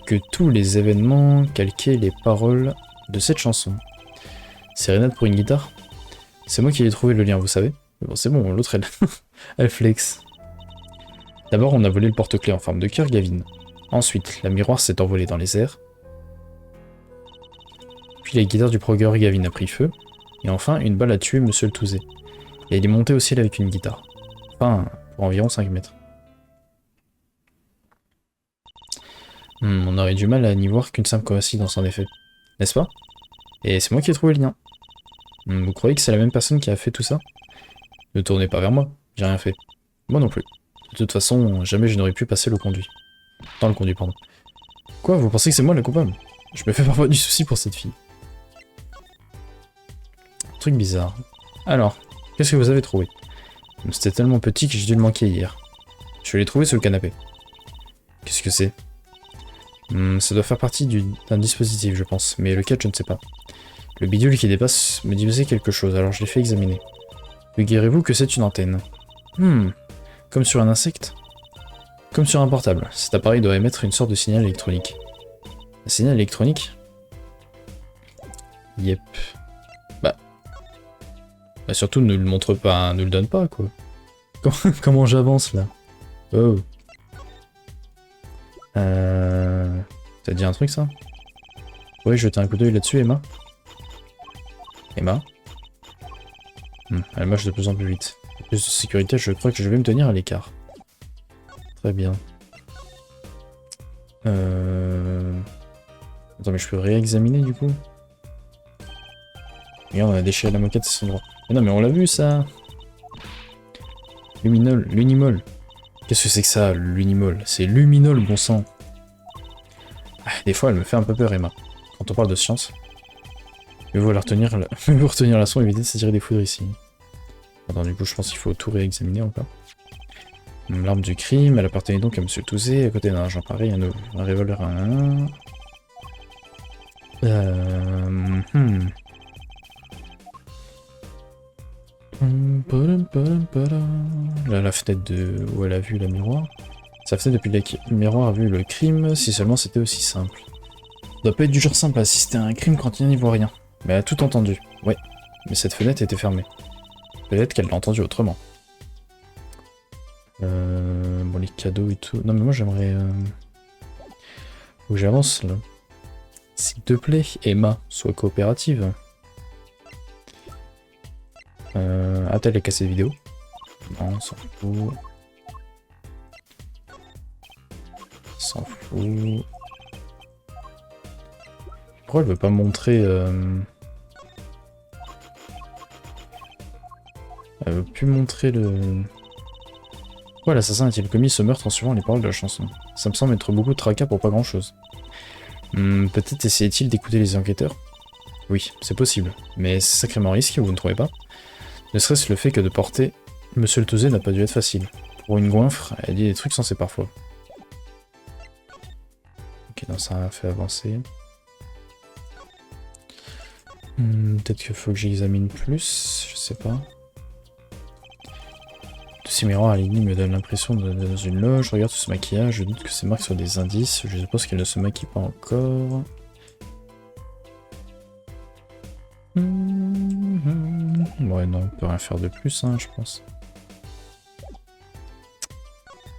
que tous les événements calquaient les paroles de cette chanson. Sérénade pour une guitare? C'est moi qui ai trouvé le lien, vous savez. Bon, c'est bon, l'autre elle... elle flex. D'abord, on a volé le porte-clés en forme de cœur Gavin. Ensuite, la miroir s'est envolée dans les airs. Puis la guitare du procureur Gavin a pris feu. Et enfin, une balle a tué Monsieur le Touzé. Et il est monté au ciel avec une guitare. Enfin, pour environ 5 mètres. On aurait du mal à n'y voir qu'une simple coïncidence en effet. N'est-ce pas? Et c'est moi qui ai trouvé le lien. Vous croyez que c'est la même personne qui a fait tout ça? Ne tournez pas vers moi, j'ai rien fait. Moi non plus. De toute façon, jamais je n'aurais pu passer le conduit. Dans le conduit, pardon. Quoi, vous pensez que c'est moi le coupable? Je me fais parfois du souci pour cette fille. Truc bizarre. Alors, qu'est-ce que vous avez trouvé? C'était tellement petit que j'ai dû le manquer hier. Je l'ai trouvé sous le canapé. Qu'est-ce que c'est? Ça doit faire partie d'un dispositif, je pense, mais lequel, je ne sais pas. Le bidule qui dépasse me disait quelque chose, alors je l'ai fait examiner. Figurez-vous que c'est une antenne. Comme sur un insecte? Comme sur un portable. Cet appareil doit émettre une sorte de signal électronique. Un signal électronique? Yep. Bah surtout ne le montre pas, ne le donne pas, quoi. Comment j'avance, là? Oh. T'as dit un truc, ça? Oui, jeter un coup d'œil là-dessus, Emma? Emma? Elle marche de plus en plus vite. Pour plus de sécurité, je crois que je vais me tenir à l'écart. Très bien. Attends, mais je peux réexaminer, du coup? Regarde, on a déchiré la moquette à cet endroit. Mais non, mais on l'a vu, ça! Luminol, Lunimol. Qu'est-ce que c'est que ça, Lunimol? C'est Luminol, bon sang. Des fois, elle me fait un peu peur, Emma. Quand on parle de science. Mais vous retenir la son et éviter de s'attirer des foudres ici. Attends, du coup, je pense qu'il faut tout réexaminer encore. L'arme du crime, elle appartenait donc à Monsieur Touzé, à côté d'un agent pareil, un revolver à un... Là, la fenêtre de... où elle a vu la miroir. Sa fenêtre depuis laquelle le miroir a vu le crime, si seulement c'était aussi simple. Ça doit pas être du genre simple à assister à un crime quand il n'y voit rien. Mais elle a tout entendu, ouais. Mais cette fenêtre était fermée. Peut-être qu'elle l'a entendu autrement. Bon, les cadeaux et tout... Non mais moi j'aimerais... Où j'avance là. S'il te plaît, Emma, sois coopérative. A-t-elle les cassettes vidéo? Non, on s'en fout. S'en fout. Pourquoi elle veut pas montrer... Elle veut plus montrer le... Pourquoi l'assassin a-t-il commis ce meurtre en suivant les paroles de la chanson? Ça me semble être beaucoup de tracas pour pas grand-chose. Peut-être essayait-il d'écouter les enquêteurs? Oui, c'est possible, mais c'est sacrément risqué, vous ne trouvez pas? Ne serait-ce le fait que de porter Monsieur le Touzé n'a pas dû être facile. Pour une goinfre, elle dit des trucs sensés parfois. Ok, non, ça a fait avancer. Peut-être qu'il faut que j'examine plus, je sais pas. Tous ces miroirs alignés me donnent l'impression d'être dans une loge. Je regarde tout ce maquillage, je doute que ces marques soient des indices. Je suppose qu'elle ne se maquille pas encore. Ouais, non, on peut rien faire de plus, hein, je pense.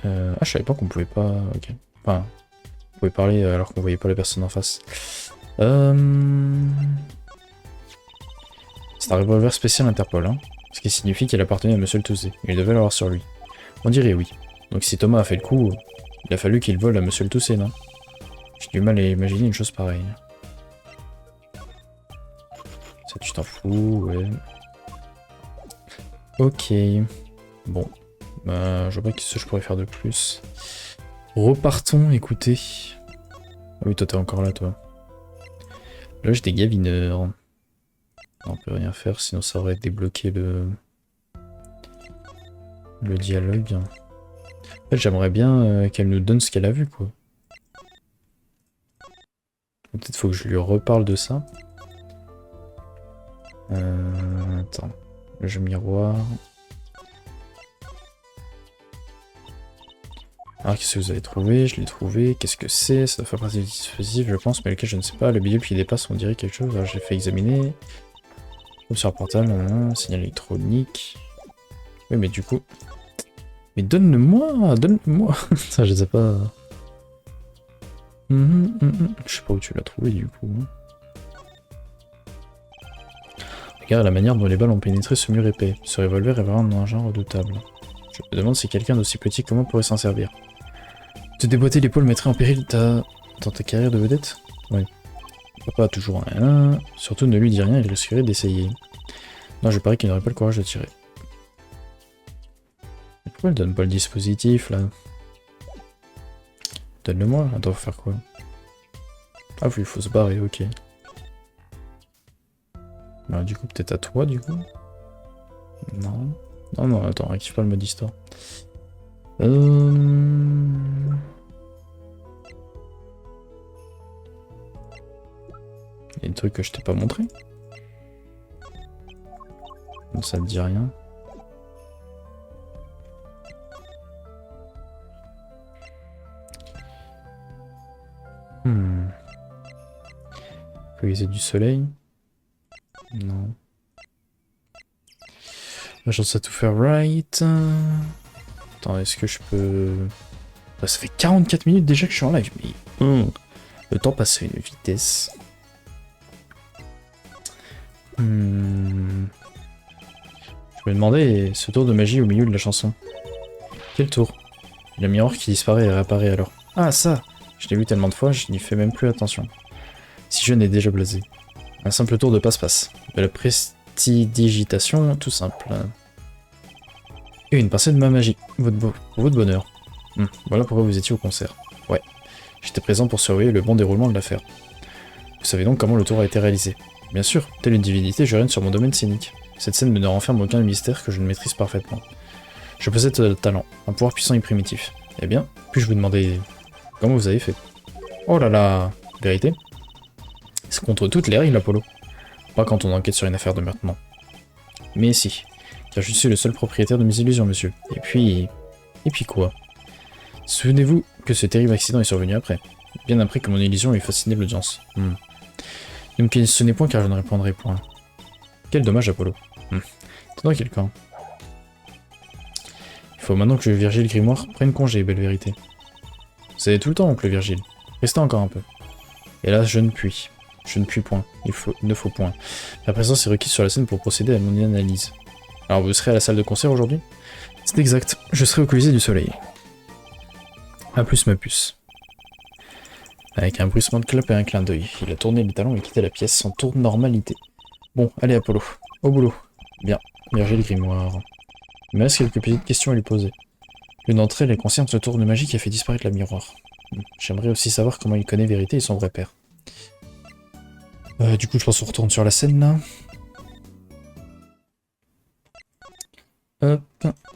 Ah, je savais pas qu'on pouvait pas... Ok. Enfin, on pouvait parler alors qu'on voyait pas la personne en face. C'est un revolver spécial Interpol, hein. Ce qui signifie qu'il appartenait à Monsieur le Touzé. Il devait l'avoir sur lui. On dirait oui. Donc si Thomas a fait le coup, il a fallu qu'il vole à Monsieur le Touzé, non? J'ai du mal à imaginer une chose pareille. Ça, tu t'en fous, ouais. Ok. Bon. Bah, je vois pas ce que je pourrais faire de plus. Repartons, écoutez. Ah oui, toi t'es encore là, toi. Loge des gavineurs. On peut rien faire, sinon ça aurait débloqué le dialogue. En fait, j'aimerais bien qu'elle nous donne ce qu'elle a vu, quoi. Peut-être faut que je lui reparle de ça. Attends. Le jeu miroir. Alors, qu'est-ce que vous avez trouvé? Je l'ai trouvé. Qu'est-ce que c'est? Ça doit faire partie du dispositif, je pense, mais lequel je ne sais pas. Le bidule qui dépasse, on dirait quelque chose. Alors, j'ai fait examiner. Sur un portal, signal électronique. Oui, mais du coup... Mais donne-le-moi, donne-le-moi. Ça, je sais pas. Je sais pas où tu l'as trouvé, du coup. Regarde la manière dont les balles ont pénétré ce mur épais. Ce revolver est vraiment un genre redoutable. Je me demande si quelqu'un d'aussi petit que moi pourrait s'en servir. Te déboîter l'épaule mettrait en péril dans ta carrière de vedette? Oui. Papa a toujours un. Surtout ne lui dis rien, il risquerait d'essayer. Non, je parie qu'il n'aurait pas le courage de tirer. Mais pourquoi elle donne pas le dispositif, là? Donne-le-moi, elle doit faire quoi? Ah oui, il faut se barrer, ok. Bah, du coup, peut-être à toi, du coup? Non. Non, non, attends, active pas le mode histoire. Il y a des trucs que je t'ai pas montré? Ça te dit rien? Colliser du soleil? Non. La chance à tout faire right. Attends, est-ce que je peux... Bah, ça fait 44 minutes déjà que je suis en live, mais... Le temps passe à une vitesse. Je me demandais ce tour de magie au milieu de la chanson. Quel tour? Le miroir qui disparaît et réapparaît alors. Ah, ça! Je l'ai vu tellement de fois, je n'y fais même plus attention. Si je n'ai déjà blasé. Un simple tour de passe-passe. De la prestidigitation, tout simple. Et une pincée de ma magie, pour votre bonheur. Voilà pourquoi vous étiez au concert. Ouais. J'étais présent pour surveiller le bon déroulement de l'affaire. Vous savez donc comment le tour a été réalisé? Bien sûr, telle une divinité, je règne sur mon domaine scénique. Cette scène ne renferme aucun mystère que je ne maîtrise parfaitement. Je possède le talent, un pouvoir puissant et primitif. Eh bien, puis-je vous demander comment vous avez fait? Oh là là, vérité? C'est contre toutes les règles, Apollo. Pas quand on enquête sur une affaire de meurtre, non. Mais si, car je suis le seul propriétaire de mes illusions, monsieur. Et puis quoi? Souvenez-vous que ce terrible accident est survenu après. Bien après que mon illusion ait fasciné l'audience. Ne me questionnez point car je ne répondrai point. Quel dommage, Apollo. T'en quelqu'un. Il faut maintenant que Virgile Grimoire prenne congé, belle vérité. Vous avez tout le temps, oncle Virgile. Restez encore un peu. Et là, je ne puis. Je ne puis point. Il ne faut point. Ma présence est requise sur la scène pour procéder à mon analyse. Alors, vous serez à la salle de concert aujourd'hui? C'est exact. Je serai au Colisée du Soleil. A plus, ma puce. Avec un bruissement de clope et un clin d'œil, il a tourné les talons et quitté la pièce en toute normalité. Bon, allez Apollo, au boulot. Bien, Virgile le grimoire. Il me reste quelques petites questions à lui poser. L'une d'entre elles concerne ce tour de magie qui a fait disparaître la miroir. J'aimerais aussi savoir comment il connaît Vérité et son vrai père. Du coup, je pense qu'on retourne sur la scène, là. Hop,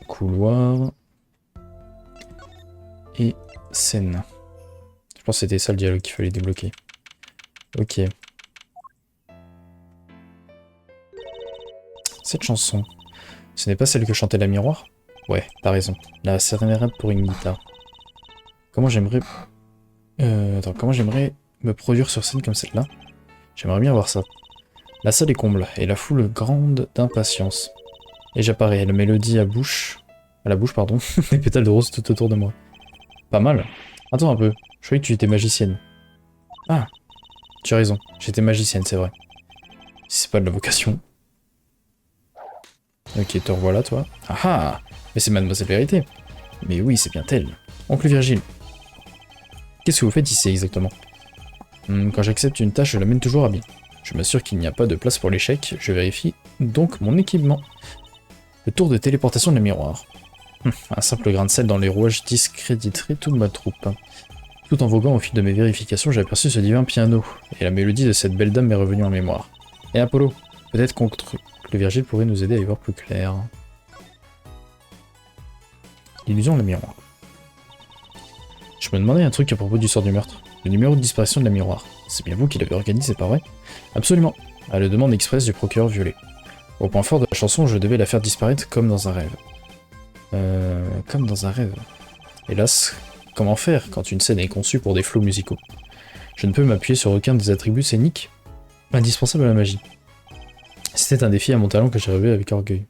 couloir. Et scène. Je pense que c'était ça le dialogue qu'il fallait débloquer. Ok. Cette chanson, ce n'est pas celle que chantait la miroir? Ouais, t'as raison. La sérénade pour une guitare. Comment j'aimerais... comment j'aimerais me produire sur scène comme celle-là? J'aimerais bien voir ça. La salle est comble, et la foule grande d'impatience. Et j'apparais, la mélodie à la bouche, pardon, des pétales de rose tout autour de moi. Pas mal. Attends un peu, je croyais que tu étais magicienne. Ah, tu as raison, j'étais magicienne, c'est vrai. Si c'est pas de la vocation. Ok, te revoilà, toi. Ah ah, mais c'est Mademoiselle Vérité. Mais oui, c'est bien elle. Oncle Virgile. Qu'est-ce que vous faites ici, exactement? Quand j'accepte une tâche, je la mène toujours à bien. Je m'assure qu'il n'y a pas de place pour l'échec, je vérifie donc mon équipement. Le tour de téléportation de la miroir. Un simple grain de sel dans les rouages discréditerait toute ma troupe. Tout en voguant au fil de mes vérifications, j'ai aperçu ce divin piano, et la mélodie de cette belle dame m'est revenue en mémoire. Et Apollo, peut-être qu'Oncle Virgile pourrait nous aider à y voir plus clair. L'illusion de la miroir. Je me demandais un truc à propos du sort du meurtre. Le numéro de disparition de la miroir. C'est bien vous qui l'avez organisé, pas vrai? Absolument. À la demande express du procureur Violet. Au point fort de la chanson, je devais la faire disparaître comme dans un rêve. Comme dans un rêve. Hélas, comment faire quand une scène est conçue pour des flots musicaux? Je ne peux m'appuyer sur aucun des attributs scéniques indispensables à la magie. C'était un défi à mon talent que j'ai relevé avec orgueil.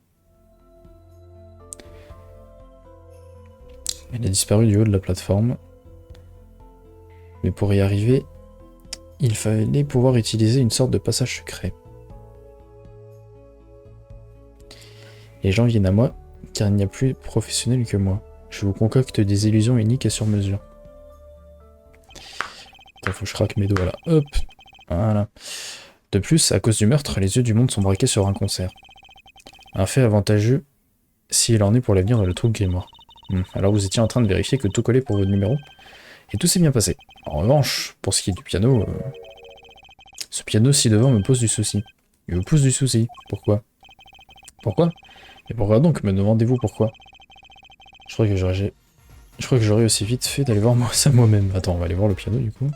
Elle a disparu du haut de la plateforme. Mais pour y arriver, il fallait pouvoir utiliser une sorte de passage secret. Les gens viennent à moi, car il n'y a plus professionnel que moi. Je vous concocte des illusions uniques et sur mesure. Attends, faut que je craque mes doigts là. Hop, voilà. De plus, à cause du meurtre, les yeux du monde sont braqués sur un concert. Un fait avantageux s'il en est pour l'avenir dans le trou grimoire. Alors vous étiez en train de vérifier que tout collait pour votre numéro, et tout s'est bien passé. En revanche, pour ce qui est du piano, ce piano ci devant me pose du souci. Il me pose du souci. Pourquoi? Pourquoi? Et pourquoi donc, me demandez-vous pourquoi? Je crois que j'aurais aussi vite fait d'aller voir ça moi-même. Attends, on va aller voir le piano du coup.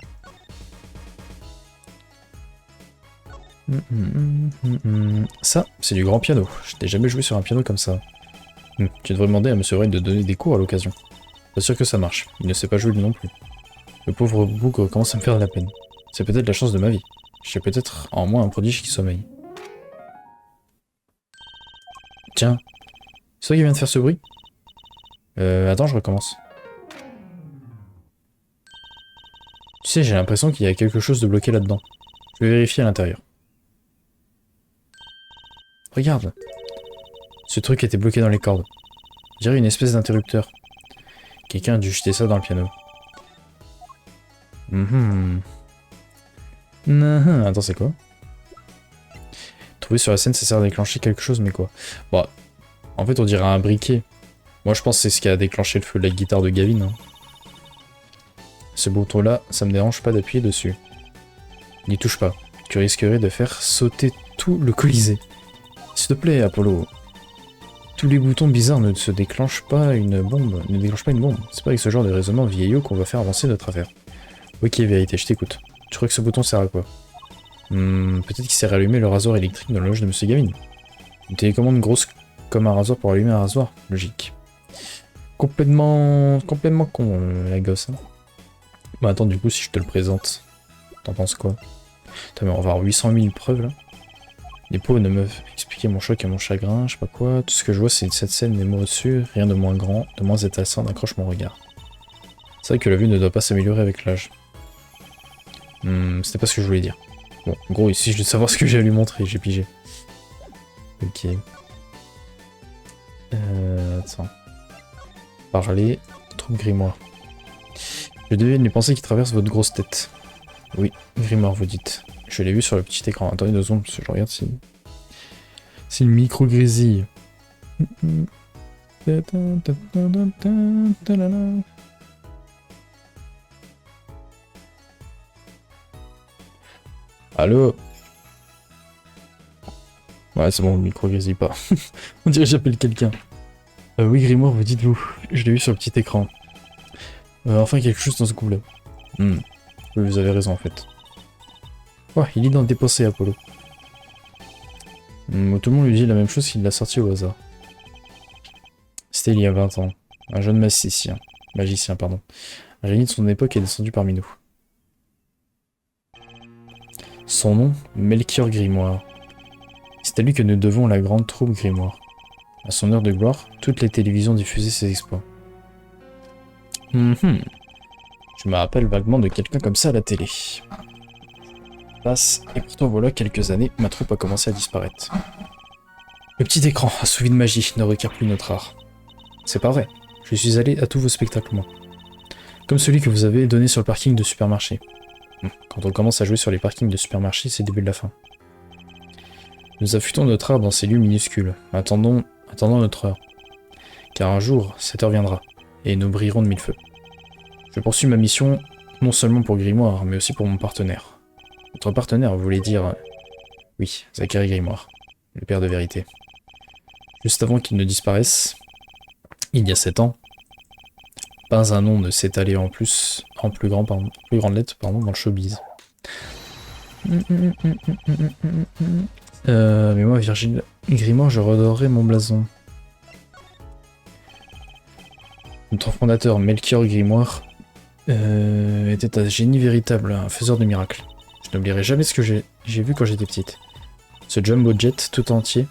Ça, c'est du grand piano. Je n'ai jamais joué sur un piano comme ça. Tu devrais demander à Monsieur Rain de donner des cours à l'occasion. Pas sûr que ça marche. Il ne sait pas jouer lui non plus. Le pauvre bougre commence à me faire de la peine. C'est peut-être la chance de ma vie. J'ai peut-être en moi un prodige qui sommeille. Tiens, c'est toi qui viens de faire ce bruit? Attends, je recommence. Tu sais, j'ai l'impression qu'il y a quelque chose de bloqué là-dedans. Je vais vérifier à l'intérieur. Regarde. Ce truc était bloqué dans les cordes. Je dirais une espèce d'interrupteur. Quelqu'un a dû jeter ça dans le piano. Attends, c'est quoi? Trouver sur la scène, ça sert à déclencher quelque chose, mais quoi? Bon, en fait, on dirait un briquet. Moi, je pense que c'est ce qui a déclenché le feu de la guitare de Gavin. Hein. Ce bouton-là, ça me dérange pas d'appuyer dessus. N'y touche pas. Tu risquerais de faire sauter tout le Colisée. S'il te plaît, Apollo. Tous les boutons bizarres ne se déclenchent pas une bombe. Ne déclenchent pas une bombe. C'est pas avec ce genre de raisonnement vieillot qu'on va faire avancer notre affaire. Ok, vérité, je t'écoute. Tu crois que ce bouton sert à quoi? Peut-être qu'il sert à allumer le rasoir électrique dans la loge de Monsieur Gavin. Une télécommande grosse comme un rasoir pour allumer un rasoir. Logique. Complètement con, la gosse. Hein. Bah attends, du coup, si je te le présente, t'en penses quoi? Putain, mais on va avoir 800 000 preuves, là. Les pauvres ne me expliquer mon choc et mon chagrin, je sais pas quoi. Tout ce que je vois, c'est cette scène, des mots au-dessus, rien de moins grand, de moins intéressant n'accroche mon regard. C'est vrai que la vue ne doit pas s'améliorer avec l'âge. C'était pas ce que je voulais dire. Bon, en gros, ici, je veux savoir ce que j'ai à lui montrer, j'ai pigé. Ok. Attends. Parler, troupe grimoire. Je devine les pensées qui traversent votre grosse tête. Oui, Grimoire, vous dites. Je l'ai vu sur le petit écran. Attendez 2 secondes, parce que je regarde si... Si le micro grésille. Allô? Ouais, c'est bon, le micro grésille pas. On dirait que j'appelle quelqu'un. Oui, Grimoire, vous dites-vous. Je l'ai vu sur le petit écran. Enfin, quelque chose dans ce goût-là. Oui, vous avez raison, en fait. Oh, il est dans le dépensé, Apollo. Tout le monde lui dit la même chose qu'il l'a sorti au hasard. C'était il y a 20 ans. Un jeune magicien, pardon. Un génie de son époque est descendu parmi nous. Son nom, Melchior Grimoire. C'est à lui que nous devons la grande troupe Grimoire. À son heure de gloire, toutes les télévisions diffusaient ses exploits. Je me rappelle vaguement de quelqu'un comme ça à la télé. Passe, et pourtant voilà quelques années, ma troupe a commencé à disparaître. Le petit écran, assouvi de magie, ne requiert plus notre art. C'est pas vrai, je suis allé à tous vos spectacles, moi. Comme celui que vous avez donné sur le parking de supermarché. Quand on commence à jouer sur les parkings de supermarché, c'est le début de la fin. Nous affûtons notre art dans ces lieux minuscules, attendant notre heure. Car un jour, cette heure viendra, et nous brillerons de 1000 feux. Je poursuis ma mission, non seulement pour Grimoire, mais aussi pour mon partenaire. Votre partenaire, vous voulez dire... Oui, Zachary Grimoire, le père de vérité. Juste avant qu'il ne disparaisse, il y a 7 ans, pas un nom ne s'est allé en plus grande lettre dans le showbiz. Mais moi, Virgile Grimoire, je redorerai mon blason. Notre fondateur, Melchior Grimoire, était un génie véritable, un faiseur de miracles. Je n'oublierai jamais ce que j'ai vu quand j'étais petite. Ce jumbo jet tout entier.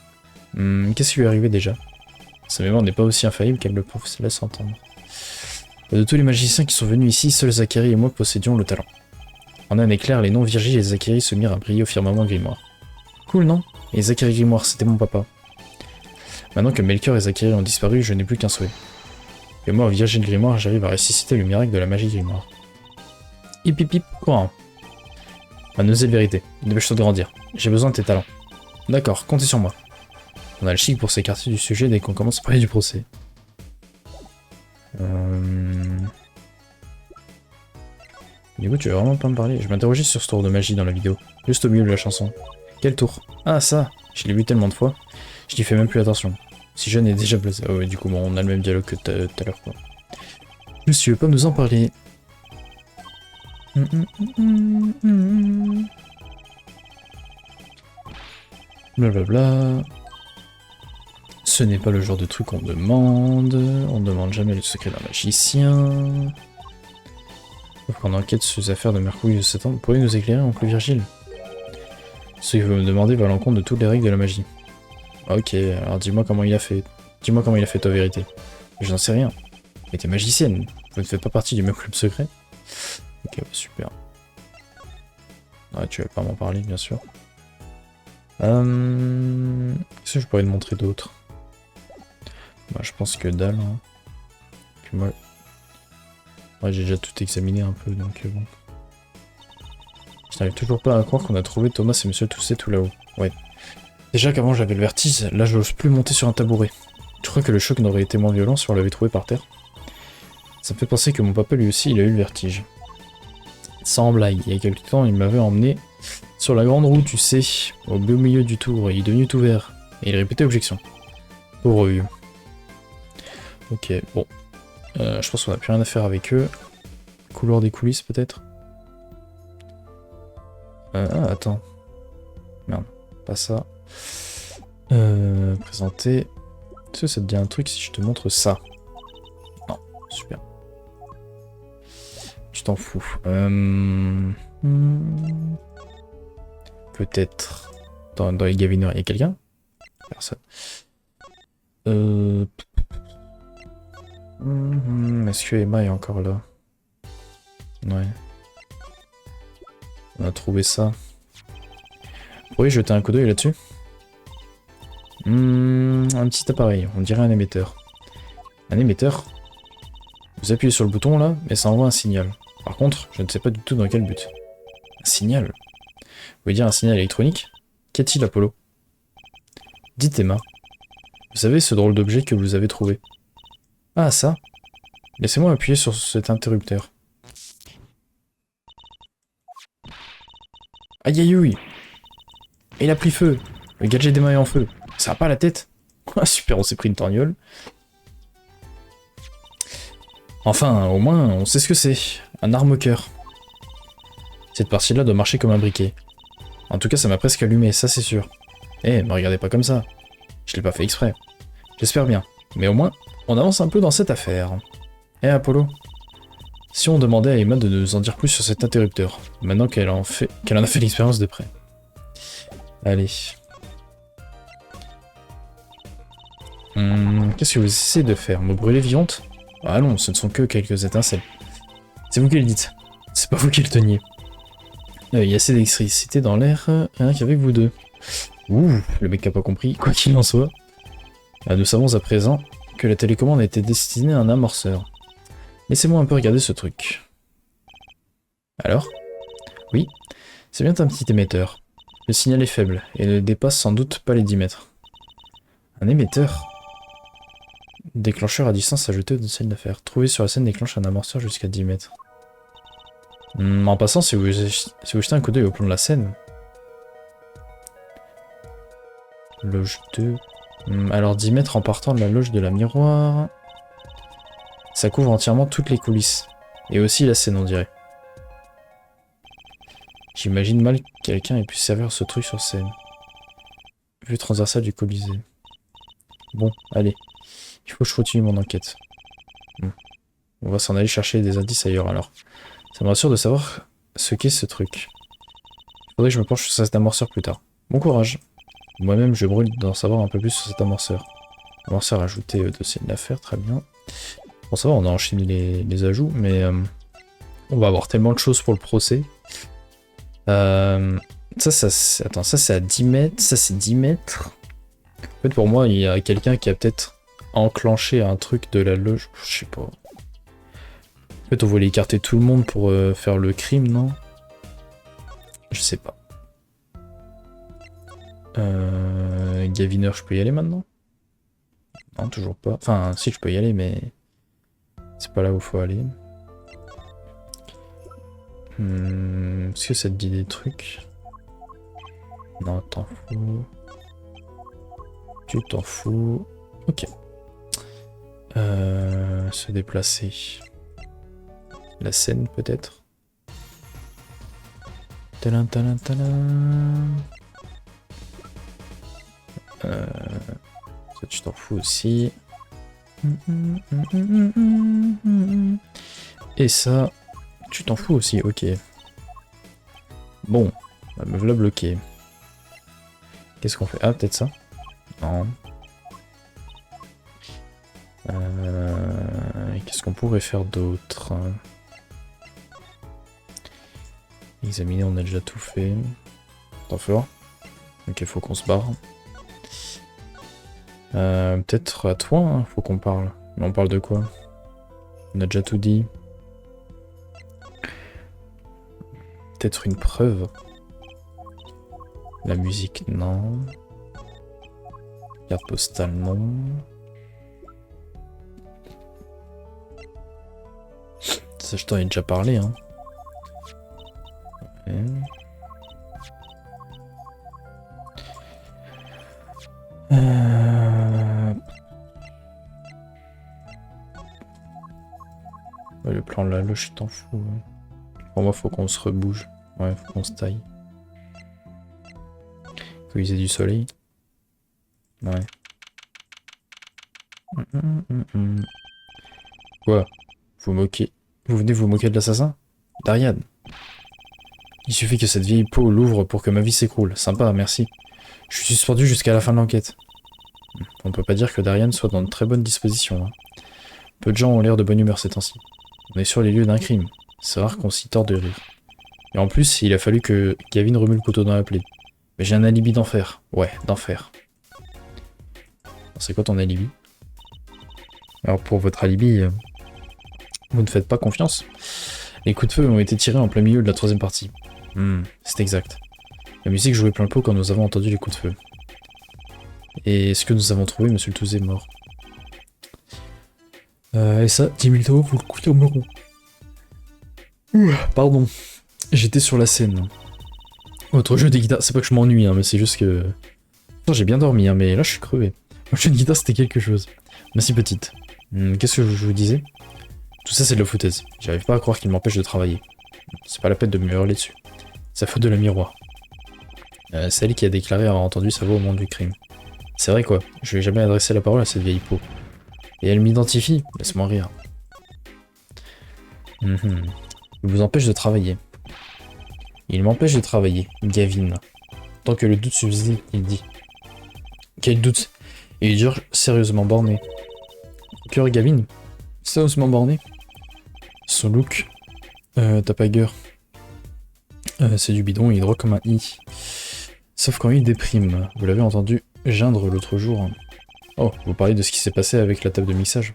Qu'est-ce qui lui est arrivé déjà? Sa mémoire n'est pas aussi infaillible qu'elle le laisse entendre. De tous les magiciens qui sont venus ici, seuls Zachary et moi possédions le talent. En un éclair, les noms Virgile et Zachary se mirent à briller au firmament Grimoire. Cool, non? Et Zachary Grimoire, c'était mon papa. Maintenant que Melchior et Zachary ont disparu, je n'ai plus qu'un souhait. Et moi, Virgile Grimoire, j'arrive à ressusciter le miracle de la magie Grimoire. Hip hip hip, courant. Mademoiselle Vérité, dépêche-toi de grandir. J'ai besoin de tes talents. D'accord, comptez sur moi. On a le chic pour s'écarter du sujet dès qu'on commence à parler du procès. Du coup, tu veux vraiment pas me parler? Je m'interrogeais sur ce tour de magie dans la vidéo, juste au milieu de la chanson. Quel tour? Ah, ça! Je l'ai vu tellement de fois, je n'y fais même plus attention. Si jeune est déjà blasé. Ah ouais, du coup, bon, on a le même dialogue que tout à l'heure, quoi. Juste, tu veux pas nous en parler? Blablabla. Ce n'est pas le genre de truc qu'on demande. On demande jamais le secret d'un magicien. Sauf qu'on enquête sur les affaires de Mercouille de 7 ans. Pourriez-vous nous éclairer, oncle Virgile? Ce que vous me demandez va à l'encontre de toutes les règles de la magie. Ok, alors dis-moi comment il a fait. Dis-moi comment il a fait ta vérité. Je n'en sais rien. Mais t'es magicienne. Vous ne faites pas partie du même club secret? Ok, bah super. Ouais, tu vas pas m'en parler, bien sûr. Qu'est-ce que je pourrais te montrer d'autre? Bah, je pense que dalle. Hein. Puis moi... Ouais, j'ai déjà tout examiné un peu, donc bon. Je n'arrive toujours pas à croire qu'on a trouvé Thomas et Monsieur Toussaint tout là-haut. Ouais. Déjà qu'avant j'avais le vertige, là je n'ose plus monter sur un tabouret. Je crois que le choc n'aurait été moins violent si on l'avait trouvé par terre. Ça me fait penser que mon papa lui aussi il a eu le vertige. Sans blague, il y a quelques temps il m'avait emmené sur la grande roue, tu sais, au beau milieu du tour, et il est devenu tout vert. Et il répétait objection. Pauvre vieux. Ok, bon. Je pense qu'on n'a plus rien à faire avec eux. Couloir des coulisses peut-être. Ah, attends. Merde, pas ça. Présenter. Est-ce que ça te dit un truc si je te montre ça? Non, super. Tu t'en fous. Peut-être dans les gabineries. Il y a quelqu'un? Personne. Est-ce que Emma est encore là? Ouais. On a trouvé ça. Vous pourriez jeter un coup d'œil là-dessus? Un petit appareil, on dirait un émetteur. Un émetteur? Vous appuyez sur le bouton là, et ça envoie un signal. Par contre, je ne sais pas du tout dans quel but. Signal. Vous voulez dire un signal électronique? Qu'y a-t-il, Apollo? Dites, Emma. Vous savez ce drôle d'objet que vous avez trouvé? Ah, ça? Laissez-moi appuyer sur cet interrupteur. Aïe aïe aïe! Il a pris feu! Le gadget démarré en feu. Ça va pas la tête? Ah super, on s'est pris une torgnole. Enfin, au moins, on sait ce que c'est. Un arme au cœur. Cette partie-là doit marcher comme un briquet. En tout cas, ça m'a presque allumé, ça c'est sûr. Eh, me regardez pas comme ça. Je l'ai pas fait exprès. J'espère bien. Mais au moins, on avance un peu dans cette affaire. Eh Apollo, si on demandait à Emma de nous en dire plus sur cet interrupteur, maintenant qu'elle en a fait l'expérience de près. Allez. Qu'est-ce que vous essayez de faire? Me brûler vivante? Ah non, ce ne sont que quelques étincelles. C'est vous qui le dites. C'est pas vous qui le teniez. Il y a assez d'électricité dans l'air, rien qu'avec vous deux. Ouh, le mec a pas compris, quoi qu'il en soit. Nous savons à présent que la télécommande a été destinée à un amorceur. Laissez-moi un peu regarder ce truc. Alors? Oui, c'est bien un petit émetteur. Le signal est faible, et ne dépasse sans doute pas les 10 mètres. Un émetteur? Déclencheur à distance ajouté au dossier d'affaires. Trouver sur la scène déclenche un amorceur jusqu'à 10 mètres. En passant, si vous jetez un coup d'œil au plan de la scène... Loge 2... alors 10 mètres en partant de la loge de la miroir... Ça couvre entièrement toutes les coulisses. Et aussi la scène, on dirait. J'imagine mal que quelqu'un ait pu servir ce truc sur scène. Vue transversale du Colisée. Bon, allez. Il faut que je continue mon enquête. On va s'en aller chercher des indices ailleurs alors. Ça me rassure de savoir ce qu'est ce truc. Il faudrait que je me penche sur cet amorceur plus tard. Bon courage. Moi-même, je brûle d'en savoir un peu plus sur cet amorceur. Amorceur ajouté au dossier de l'affaire, très bien. Bon, ça va, on a enchaîné les ajouts, mais on va avoir tellement de choses pour le procès. Attends, ça c'est à 10 mètres, ça c'est 10 mètres. En fait, pour moi, il y a quelqu'un qui a peut-être enclenché un truc de la loge, je sais pas. En fait, on voulait écarter tout le monde pour faire le crime, non? Je sais pas. Gaviner, je peux y aller maintenant? Non, toujours pas. Enfin, si, je peux y aller, mais... c'est pas là où il faut aller. Est-ce que ça te dit des trucs? Non, t'en fous. Tu t'en fous. Ok. Se déplacer. La scène, peut-être? Talin, talin, talin. Ça, tu t'en fous aussi. Et ça, tu t'en fous aussi, ok. Bon, me voilà bloqué. Qu'est-ce qu'on fait? Ah, peut-être ça? Non. Qu'est-ce qu'on pourrait faire d'autre? Examiner, on a déjà tout fait. T'en fort? Ok, faut qu'on se barre. Peut-être à toi, hein, faut qu'on parle. Mais on parle de quoi? On a déjà tout dit. Peut-être une preuve. La musique, non. Carte postale, non. Ça, je t'en ai déjà parlé, hein. Ouais. Ouais, le plan de la loge, je t'en fous. Ouais. Pour moi, faut qu'on se rebouge. Ouais, faut qu'on se taille. Faut viser du soleil. Ouais. Quoi? Vous moquez? Vous venez vous moquer de l'assassin? Darian. Il suffit que cette vieille peau l'ouvre pour que ma vie s'écroule. Sympa, merci. Je suis suspendu jusqu'à la fin de l'enquête. On peut pas dire que Darian soit dans de très bonnes dispositions. Hein. Peu de gens ont l'air de bonne humeur ces temps-ci. On est sur les lieux d'un crime. C'est rare qu'on s'y tord de rire. Et en plus, il a fallu que Gavin remue le couteau dans la plaie. Mais j'ai un alibi d'enfer. Ouais, d'enfer. C'est quoi ton alibi? Alors pour votre alibi, vous ne faites pas confiance. Les coups de feu ont été tirés en plein milieu de la troisième partie. C'est exact. La musique jouait plein pot quand nous avons entendu les coups de feu. Et ce que nous avons trouvé, monsieur le Touzé est mort. Et ça, 10 000 euros, vous le confirmerons. Pardon. J'étais sur la scène. Autre jeu des guitares, c'est pas que je m'ennuie, hein, mais c'est juste que... Putain, j'ai bien dormi, hein, mais là je suis crevé. Le jeu de guitare c'était quelque chose. Merci petite. Qu'est-ce que je vous disais? Tout ça c'est de la foutaise. J'arrive pas à croire qu'il m'empêche de travailler. C'est pas la peine de me hurler dessus. C'est la faute de la miroir. C'est elle qui a déclaré avoir entendu sa voix au moment du crime. C'est vrai quoi, je lui ai jamais adressé la parole à cette vieille peau. Et elle m'identifie, laisse-moi rire. Il vous empêche de travailler. Il m'empêche de travailler, Gavin. Tant que le doute subsiste, il dit. Quel doute? Il dure sérieusement borné. Cœur Gavin? Sérieusement borné? Son look. T'as pas gueur. C'est du bidon, il est droit comme un i. Sauf quand il déprime. Vous l'avez entendu geindre l'autre jour. Oh, vous parlez de ce qui s'est passé avec la table de mixage.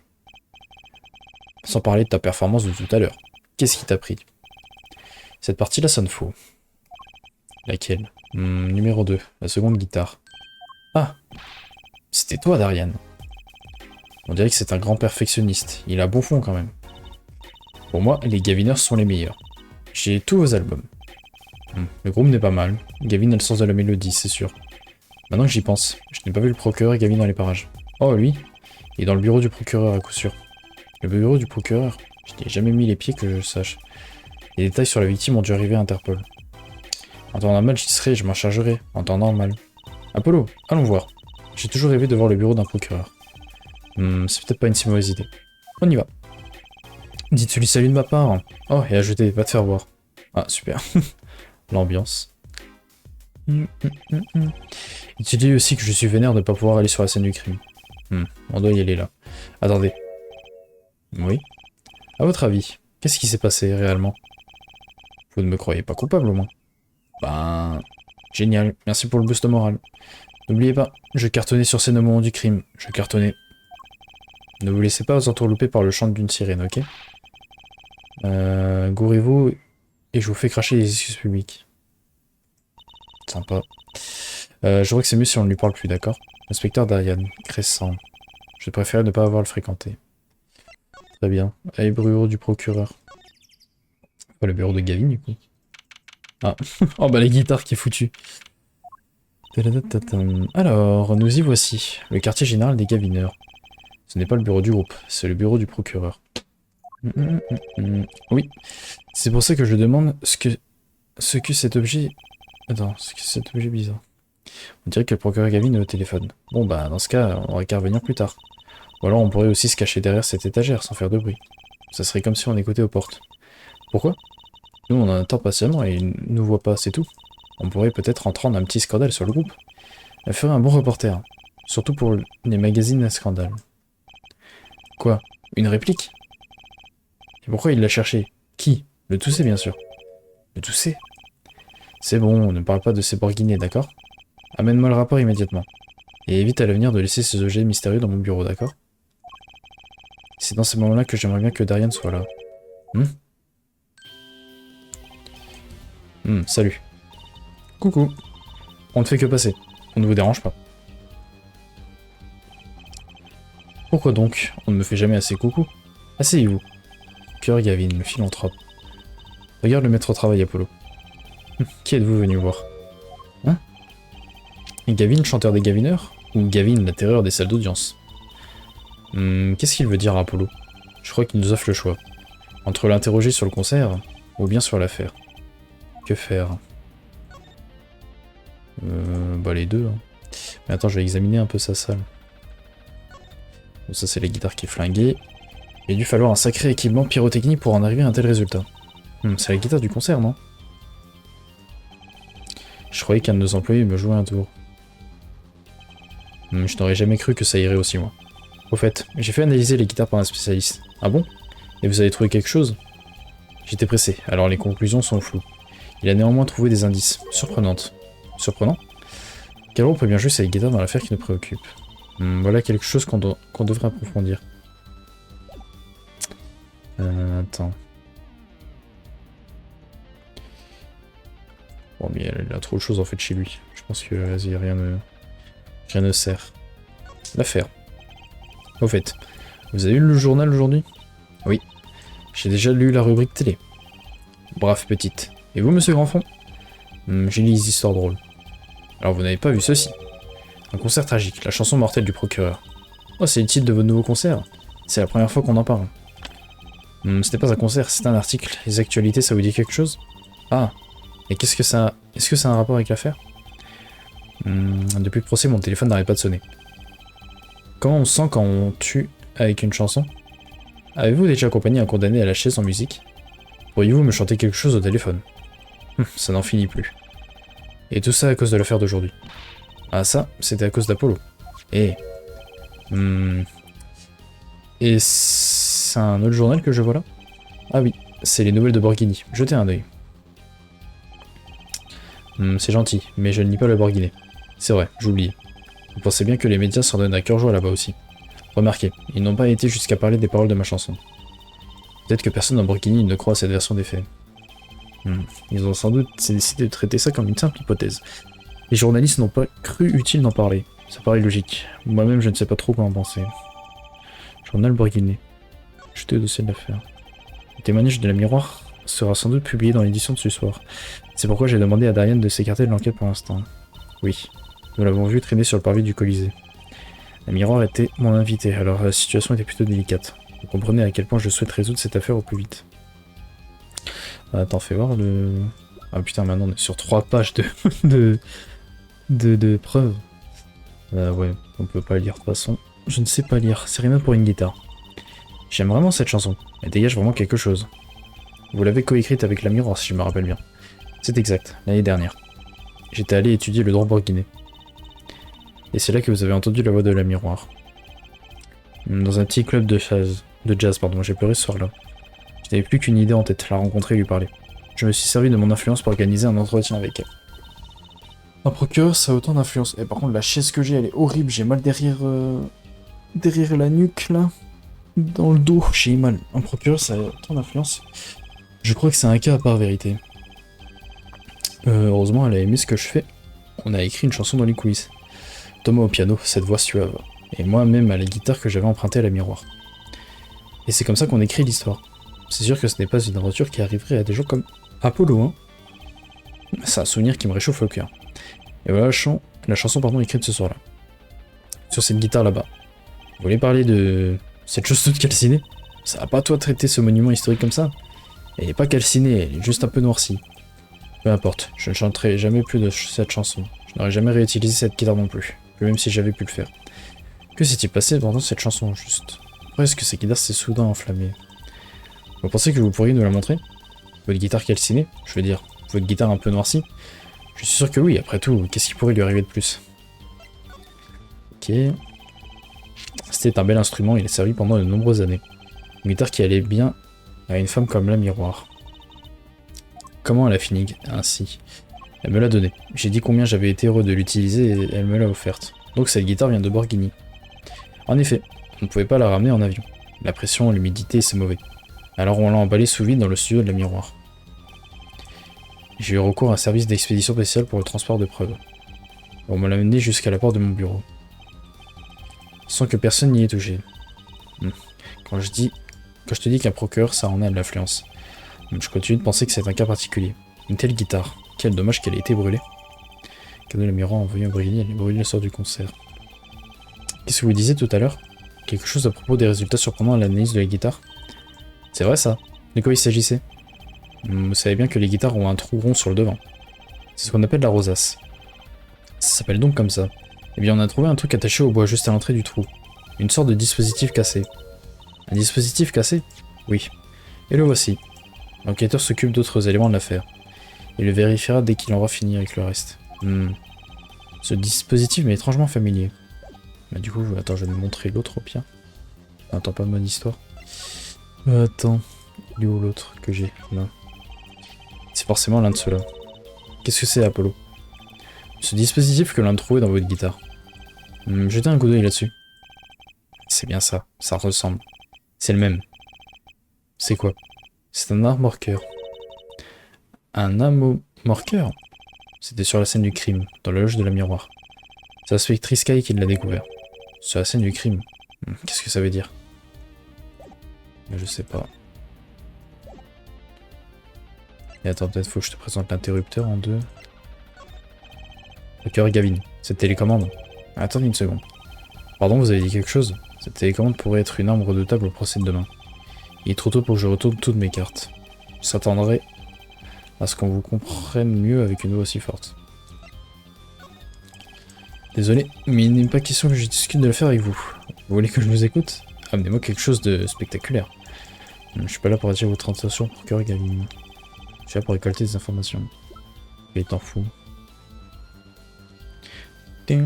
Sans parler de ta performance de tout à l'heure. Qu'est-ce qui t'a pris? Cette partie-là sonne faux. Laquelle? Numéro 2, la seconde guitare. Ah! C'était toi, Darian. On dirait que c'est un grand perfectionniste. Il a bon fond quand même. Pour moi, les Gaviners sont les meilleurs. J'ai tous vos albums. Le groupe n'est pas mal. Gavin a le sens de la mélodie, c'est sûr. Maintenant que j'y pense, je n'ai pas vu le procureur Gavin dans les parages. Oh, lui? Il est dans le bureau du procureur à coup sûr. Le bureau du procureur? Je n'y ai jamais mis les pieds que je sache. Les détails sur la victime ont dû arriver à Interpol. En temps normal, j'y serai et je m'en chargerai. En temps normal. Apollo, allons voir. J'ai toujours rêvé de voir le bureau d'un procureur. C'est peut-être pas une si mauvaise idée. On y va. Dites-lui salut de ma part. Oh, et ajoutez, va te faire voir. Ah, super. L'ambiance. Dites-lui aussi que je suis vénère de ne pas pouvoir aller sur la scène du crime. On doit y aller là. Attendez. Oui. À votre avis, qu'est-ce qui s'est passé réellement? Vous ne me croyez pas coupable au moins? Ben... Génial, merci pour le boost moral. N'oubliez pas, je cartonnais sur scène au moment du crime. Je cartonnais. Ne vous laissez pas entourlouper par le chant d'une sirène, ok? Gourez-vous et je vous fais cracher les excuses publiques. Sympa. Je crois que c'est mieux si on ne lui parle plus, d'accord? Inspecteur Darian, Crescent. Je préférais ne pas avoir à le fréquenter. Très bien. Allez, bureau du procureur. Pas le bureau de Gavin, du coup. Ah. Oh bah, les guitares qui est foutu. Alors, nous y voici. Le quartier général des Gavineurs. Ce n'est pas le bureau du groupe, c'est le bureau du procureur. Oui. C'est pour ça que je demande ce que cet objet... Attends, ce que cet objet bizarre. On dirait que le procureur Gavin est au téléphone. Bon bah, dans ce cas, on aurait qu'à revenir plus tard. Ou alors on pourrait aussi se cacher derrière cette étagère sans faire de bruit. Ça serait comme si on écoutait aux portes. Pourquoi? Nous on en attend patiemment et ils ne nous voient pas, c'est tout. On pourrait peut-être entendre un petit scandale sur le groupe. Elle ferait un bon reporter. Surtout pour les magazines à scandale. Quoi? Une réplique? Et pourquoi il l'a cherché? Qui? Le Toussé, bien sûr. Le Toussé? C'est bon, on ne parle pas de ces borguinés, d'accord? Amène-moi le rapport immédiatement. Et évite à l'avenir de laisser ces objets mystérieux dans mon bureau, d'accord? C'est dans ces moments-là que j'aimerais bien que Darian soit là. Salut. Coucou. On ne fait que passer. On ne vous dérange pas. Pourquoi donc? On ne me fait jamais assez coucou. Asseyez-vous. Cœur Gavin, le philanthrope. Regarde le maître au travail, Apollo. Qui êtes-vous venu voir? Hein? Gavin, chanteur des Gavineurs? Ou Gavin, la terreur des salles d'audience? Qu'est-ce qu'il veut dire, Apollo? Je crois qu'il nous offre le choix. Entre l'interroger sur le concert, ou bien sur l'affaire. Que faire? Bah les deux. Hein. Mais attends, je vais examiner un peu sa salle. Bon, ça c'est la guitare qui est flinguée. Il a dû falloir un sacré équipement pyrotechnique pour en arriver à un tel résultat. C'est la guitare du concert, non? Je croyais qu'un de nos employés me jouait un tour. Je n'aurais jamais cru que ça irait aussi loin. Au fait, j'ai fait analyser les guitares par un spécialiste. Ah bon? Et vous avez trouvé quelque chose? J'étais pressé, alors les conclusions sont floues. Il a néanmoins trouvé des indices. Surprenantes. Surprenant? Quel rôle peut bien jouer cette guitare dans l'affaire qui nous préoccupe? Voilà quelque chose qu'on devrait approfondir. Attends. Bon, mais il a trop de choses en fait chez lui. Je pense que, vas-y, rien ne sert. L'affaire. Au fait, vous avez lu le journal aujourd'hui? Oui. J'ai déjà lu la rubrique télé. Brave petite. Et vous, monsieur Grandfond? J'ai lu les histoires drôles. Alors vous n'avez pas vu ceci. Un concert tragique, la chanson mortelle du procureur. Oh, c'est le titre de votre nouveau concert. C'est la première fois qu'on en parle. Ce n'est pas un concert, c'est un article. Les actualités, ça vous dit quelque chose? Ah. Et qu'est-ce que ça... Est-ce que ça a un rapport avec l'affaire? Depuis le procès, mon téléphone n'arrête pas de sonner. Comment on sent quand on tue avec une chanson? Avez-vous déjà accompagné un condamné à la chaise en musique? Pourriez-vous me chanter quelque chose au téléphone? Ça n'en finit plus. Et tout ça à cause de l'affaire d'aujourd'hui. Ah ça, c'était à cause d'Apollo. Et c'est un autre journal que je vois là? Ah oui, c'est les nouvelles de Borghini. Jetez un œil. C'est gentil, mais je ne lis pas le Borghini. C'est vrai, j'oubliais. Vous pensez bien que les médias s'en donnent à cœur joie là-bas aussi. Remarquez, ils n'ont pas été jusqu'à parler des paroles de ma chanson. Peut-être que personne dans Borghini ne croit à cette version des faits. Ils ont sans doute décidé de traiter ça comme une simple hypothèse. Les journalistes n'ont pas cru utile d'en parler. Ça paraît logique. Moi-même, je ne sais pas trop quoi en penser. Journal Borghini. Jeter au dossier de l'affaire. Le témoignage de la miroir sera sans doute publié dans l'édition de ce soir. C'est pourquoi j'ai demandé à Darian de s'écarter de l'enquête pour l'instant. Oui, nous l'avons vu traîner sur le parvis du Colisée. La miroir était mon invité, alors la situation était plutôt délicate. Vous comprenez à quel point je souhaite résoudre cette affaire au plus vite. Attends, fais voir le... Ah putain, maintenant on est sur 3 pages de preuves. Ouais, on peut pas lire de toute façon. Je ne sais pas lire, c'est rien pour une guitare. J'aime vraiment cette chanson, elle dégage vraiment quelque chose. Vous l'avez coécrite avec la miroir si je me rappelle bien. C'est exact, l'année dernière. J'étais allé étudier le droit borguiné. Et c'est là que vous avez entendu la voix de la miroir. Dans un petit club de jazz, j'ai pleuré ce soir-là. Je n'avais plus qu'une idée en tête, la rencontrer et lui parler. Je me suis servi de mon influence pour organiser un entretien avec elle. Un procureur, ça a autant d'influence. Et par contre, la chaise que j'ai, elle est horrible. J'ai mal derrière la nuque, là. Dans le dos, j'ai mal. Un procureur, ça a autant d'influence. Je crois que c'est un cas à part vérité. Heureusement, elle a aimé ce que je fais. On a écrit une chanson dans les coulisses. Thomas au piano, cette voix suave. Et moi-même à la guitare que j'avais empruntée à la miroir. Et c'est comme ça qu'on écrit l'histoire. C'est sûr que ce n'est pas une aventure qui arriverait à des gens comme Apollo, hein. C'est un souvenir qui me réchauffe le cœur. Et voilà la chanson écrite ce soir-là. Sur cette guitare là-bas. Vous voulez parler de cette chose toute calcinée? Ça va pas toi traiter ce monument historique comme ça? Elle est pas calcinée, elle est juste un peu noircie. Peu importe, je ne chanterai jamais plus de cette chanson. Je n'aurais jamais réutilisé cette guitare non plus, même si j'avais pu le faire. Que s'est-il passé pendant cette chanson, juste? Pourquoi est-ce que cette guitare s'est soudain enflammée? Vous pensez que vous pourriez nous la montrer? Votre guitare calcinée? Je veux dire, votre guitare un peu noircie? Je suis sûr que oui, après tout, qu'est-ce qui pourrait lui arriver de plus? Ok. C'était un bel instrument, il a servi pendant de nombreuses années. Une guitare qui allait bien à une femme comme la miroir. Comment elle a fini ainsi? Elle me l'a donnée. J'ai dit combien j'avais été heureux de l'utiliser et elle me l'a offerte. Donc cette guitare vient de Borghini. En effet, on ne pouvait pas la ramener en avion. La pression, l'humidité, c'est mauvais. Alors on l'a emballée sous vide dans le studio de la miroir. J'ai eu recours à un service d'expédition spéciale pour le transport de preuves. On me l'a mené jusqu'à la porte de mon bureau. Sans que personne n'y ait touché. Quand je te dis qu'un procureur, ça en a de l'influence. Je continue de penser que c'est un cas particulier. Une telle guitare. Quel dommage qu'elle ait été brûlée. Cadeau la miroir envoyé à Brigny, elle est brûlée le soir du concert. Qu'est-ce que vous disiez tout à l'heure? Quelque chose à propos des résultats surprenants à l'analyse de la guitare? C'est vrai ça? De quoi il s'agissait? Vous savez bien que les guitares ont un trou rond sur le devant. C'est ce qu'on appelle la rosace. Ça s'appelle donc comme ça. Eh bien on a trouvé un truc attaché au bois juste à l'entrée du trou. Une sorte de dispositif cassé. Un dispositif cassé? Oui. Et le voici. L'enquêteur s'occupe d'autres éléments de l'affaire. Il le vérifiera dès qu'il aura fini avec le reste. Ce dispositif m'est étrangement familier. Bah du coup, attends, je vais me montrer l'autre au pire. Attends, pas bonne histoire. Attends, il est où l'autre que j'ai? Là. C'est forcément l'un de ceux-là. Qu'est-ce que c'est, Apollo? Ce dispositif que l'on a trouvé dans votre guitare. Jetez un coup d'œil là-dessus. C'est bien ça, ça ressemble. C'est le même. C'est quoi? C'est un armorqueur. Un amomorqueur? C'était sur la scène du crime, dans la loge de la miroir. C'est l'inspectrice Sky qui l'a découvert. Sur la scène du crime. Qu'est-ce que ça veut dire? Je sais pas. Et attends, peut-être faut que je te présente l'interrupteur en deux. Le cœur Gavin. Cette télécommande. Attendez une seconde. Pardon, vous avez dit quelque chose? Cette télécommande pourrait être une arme redoutable au procès de demain. Il est trop tôt pour que je retourne toutes mes cartes. Je s'attendrai à ce qu'on vous comprenne mieux avec une voix aussi forte. Désolé, mais il n'est pas question que je discute de l'affaire avec vous. Vous voulez que je vous écoute? Amenez-moi quelque chose de spectaculaire. Je suis pas là pour attirer votre attention, procureur Gavin. Je suis là pour récolter des informations. Il t'en fous. Bon,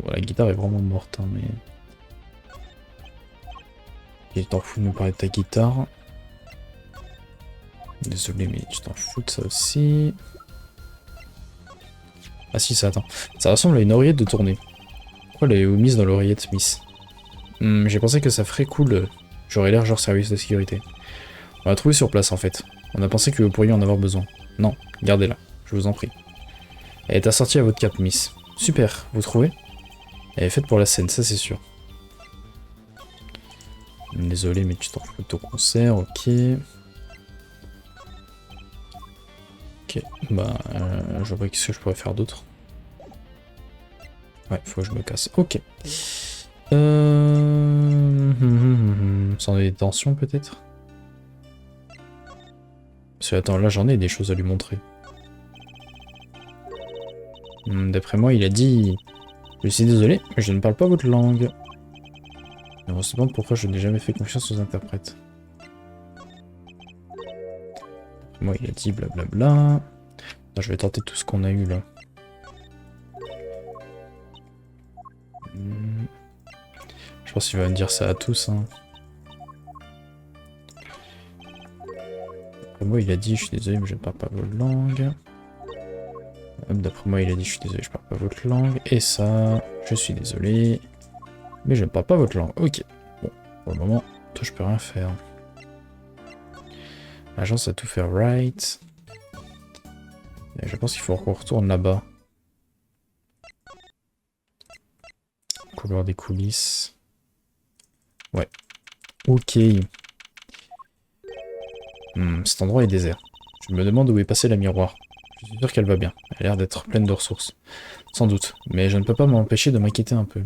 la guitare est vraiment morte, hein, mais... Il t'en fous de nous parler de ta guitare. Désolé, mais tu t'en fous de ça aussi. Ah si, ça attend. Ça ressemble à une oreillette de tournée. Pourquoi l'avez-vous mise dans l'oreillette, Miss? J'ai pensé que ça ferait cool. J'aurais l'air genre service de sécurité. On l'a trouvé sur place en fait. On a pensé que vous pourriez en avoir besoin. Non, gardez-la, je vous en prie. Elle est assortie à votre cape, Miss. Super, vous trouvez? Elle est faite pour la scène, ça c'est sûr. Désolé, mais tu t'en fous de ton concert, ok. Ok, bah, je vois pas qu'est-ce que je pourrais faire d'autre. Ouais, faut que je me casse. Ok. Sans détention peut-être? Parce que attends, là j'en ai des choses à lui montrer. D'après moi, il a dit... Je suis désolé, mais je ne parle pas votre langue. Mais on se demande pourquoi je n'ai jamais fait confiance aux interprètes. D'après moi, il a dit blablabla. Non, je vais tenter tout ce qu'on a eu là. Je pense qu'il va me dire ça à tous. Hein. D'après moi, il a dit je suis désolé, mais je ne parle pas votre langue. D'après moi, il a dit je suis désolé, je parle pas votre langue. Et ça, je suis désolé, mais je ne parle pas votre langue. Ok. Bon, pour le moment, toi, je peux rien faire. L'agence a tout fait right. Et je pense qu'il faut qu'on retourne là-bas. Couloir des coulisses. Ouais. Ok. Cet endroit est désert. Je me demande où est passé la miroir. Je suis sûr qu'elle va bien. Elle a l'air d'être pleine de ressources. Sans doute. Mais je ne peux pas m'empêcher de m'inquiéter un peu.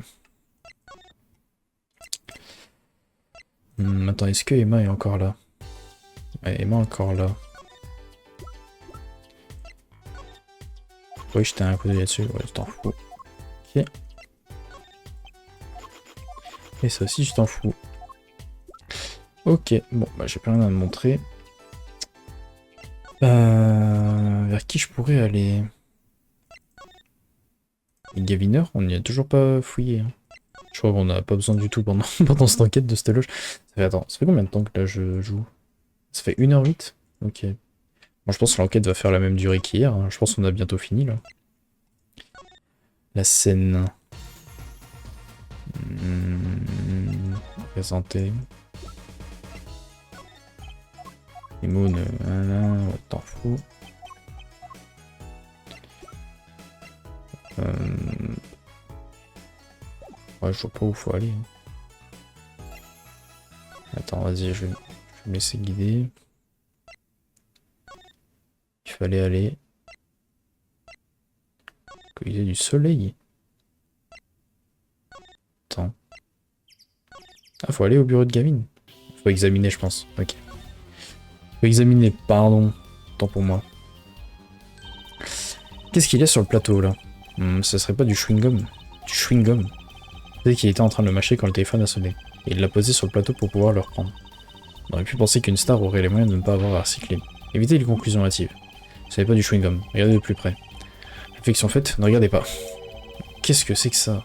Attends, est-ce que Emma est encore là? Ouais, Emma est encore là. Oui, jeter un coup d'œil là-dessus. Ouais, je t'en fous. Ok. Et ça aussi, je t'en fous. Ok, bon, bah j'ai plus rien à me montrer. Vers qui je pourrais aller? Les Gavineurs, on n'y a toujours pas fouillé. Hein. Je crois qu'on n'a pas besoin du tout pendant, pendant cette enquête de cette loge. Attends, ça fait combien de temps que là je joue? Ça fait 1h08? Ok. Bon, je pense que l'enquête va faire la même durée qu'hier. Hein. Je pense qu'on a bientôt fini là. La scène. Présenter. Les moons, t'en fous. Ouais, je vois pas où faut aller. Hein. Attends, vas-y, je vais me laisser guider. Il fallait aller. Il y a du soleil. Attends. Ah, faut aller au bureau de Gavin. Faut examiner, je pense. Ok. Faut examiner, pardon. Tant pour moi. Qu'est-ce qu'il y a sur le plateau, là? Ça serait pas du chewing-gum? Du chewing-gum? Tu sais qu'il était en train de le mâcher quand le téléphone a sonné. Et il l'a posé sur le plateau pour pouvoir le reprendre. On aurait pu penser qu'une star aurait les moyens de ne pas avoir à recycler. Évitez les conclusions hâtives. Ce n'est pas du chewing-gum. Regardez de plus près. Réflexion faite, ne regardez pas. Qu'est-ce que c'est que ça?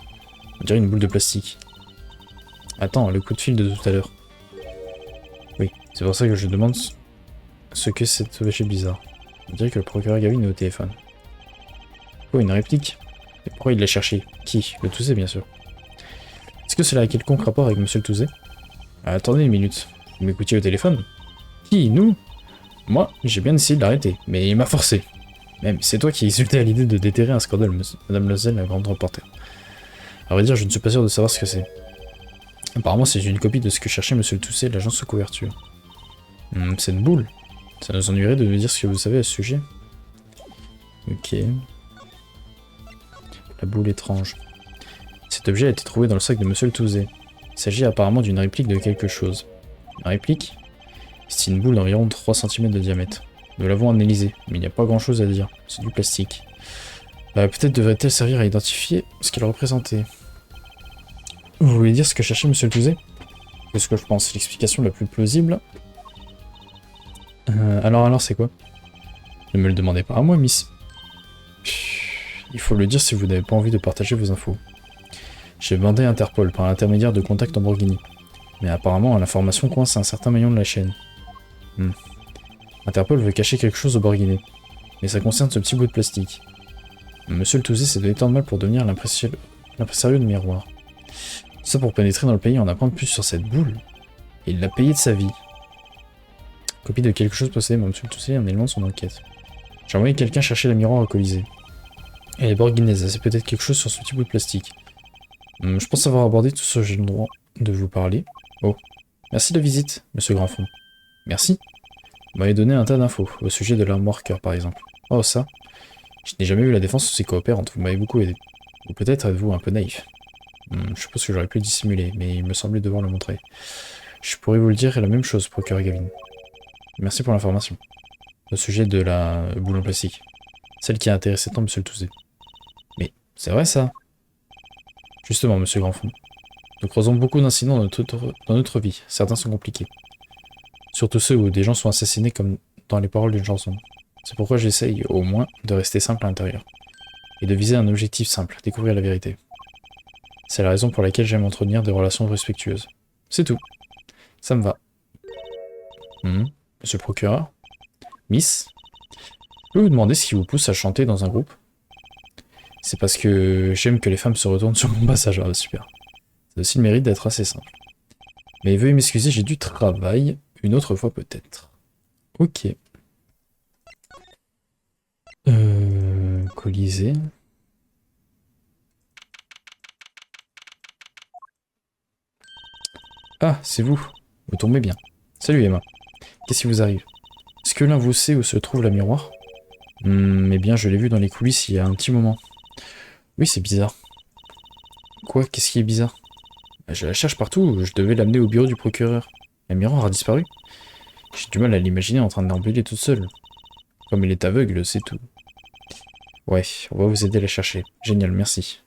On dirait une boule de plastique. Attends, le coup de fil de tout à l'heure. Oui, c'est pour ça que je demande ce que c'est cet objet bizarre. On dirait que le procureur Gavin est au téléphone. Oh, une réplique? Et pourquoi il l'a cherché? Qui? Le Touzé, bien sûr. Est-ce que cela a quelconque rapport avec Monsieur le Touzé? Attendez une minute. Vous m'écoutiez au téléphone? Qui? Nous? Moi, j'ai bien essayé de l'arrêter, mais il m'a forcé. Même, c'est toi qui as insulté à l'idée de déterrer un scandale, Madame Loisel, la grande reporter. À vrai dire, je ne suis pas sûr de savoir ce que c'est. Apparemment, c'est une copie de ce que cherchait Monsieur le Tousset, l'agence sous couverture. C'est une boule. Ça nous ennuierait de me dire ce que vous savez à ce sujet. Ok. La boule étrange. Cet objet a été trouvé dans le sac de Monsieur le Touzet. Il s'agit apparemment d'une réplique de quelque chose. Une réplique? C'est une boule d'environ 3 cm de diamètre. Nous l'avons analysée, mais il n'y a pas grand chose à dire. C'est du plastique. Peut-être devrait-elle servir à identifier ce qu'elle représentait. Vous voulez dire ce que cherchait Monsieur le Touzet? C'est ce que je pense, l'explication la plus plausible. Alors c'est quoi? Ne me le demandez pas à moi, Miss. Il faut le dire si vous n'avez pas envie de partager vos infos. J'ai demandé à Interpol par l'intermédiaire de contacts en Bourguigny. Mais apparemment, l'information coince à un certain maillon de la chaîne. Interpol veut cacher quelque chose au Bourguignais. Mais ça concerne ce petit bout de plastique. Monsieur le Touzet s'est donné tant de mal pour devenir l'impresario de miroir. Tout ça pour pénétrer dans le pays et en apprendre plus sur cette boule. Et il l'a payé de sa vie. Copie de quelque chose possédé par Monsieur le Touzet, un élément de son enquête. J'ai envoyé quelqu'un chercher le miroir au Colisée. Elle est bourguignaise, c'est peut-être quelque chose sur ce petit bout de plastique. Je pense avoir abordé tout ce que j'ai le droit de vous parler. Oh, merci de la visite, Monsieur Grandfond. Merci. Vous m'avez donné un tas d'infos, au sujet de l'armoire cœur par exemple. Oh ça, je n'ai jamais vu la défense aussi coopérante, vous m'avez beaucoup aidé. Ou peut-être êtes-vous un peu naïf. Je suppose que j'aurais pu le dissimuler, mais il me semblait devoir le montrer. Je pourrais vous le dire la même chose, procureur Gavin. Merci pour l'information. Au sujet de la boule en plastique. Celle qui a intéressé tant Monsieur le Touzet. Mais c'est vrai ça. Justement, Monsieur Grandfond. Nous croisons beaucoup d'incidents dans notre vie. Certains sont compliqués. Surtout ceux où des gens sont assassinés comme dans les paroles d'une chanson. C'est pourquoi j'essaye, au moins, de rester simple à l'intérieur. Et de viser un objectif simple, découvrir la vérité. C'est la raison pour laquelle j'aime entretenir des relations respectueuses. C'est tout. Ça me va. Monsieur le procureur? Miss? Je peux vous demander ce qui vous pousse à chanter dans un groupe? C'est parce que j'aime que les femmes se retournent sur mon passage. Ah, super. C'est aussi le mérite d'être assez simple. Mais veuillez m'excuser, j'ai du travail. Une autre fois peut-être. Ok. Colisée. Ah, c'est vous. Vous tombez bien. Salut Emma. Qu'est-ce qui vous arrive? Est-ce que l'un vous sait où se trouve la miroir? Eh bien, je l'ai vu dans les coulisses il y a un petit moment. Oui, c'est bizarre. Quoi? Qu'est-ce qui est bizarre? Je la cherche partout, je devais l'amener au bureau du procureur. La miroir a disparu. J'ai du mal à l'imaginer en train de déambuler toute seule. Comme il est aveugle, c'est tout. Ouais, on va vous aider à la chercher. Génial, merci.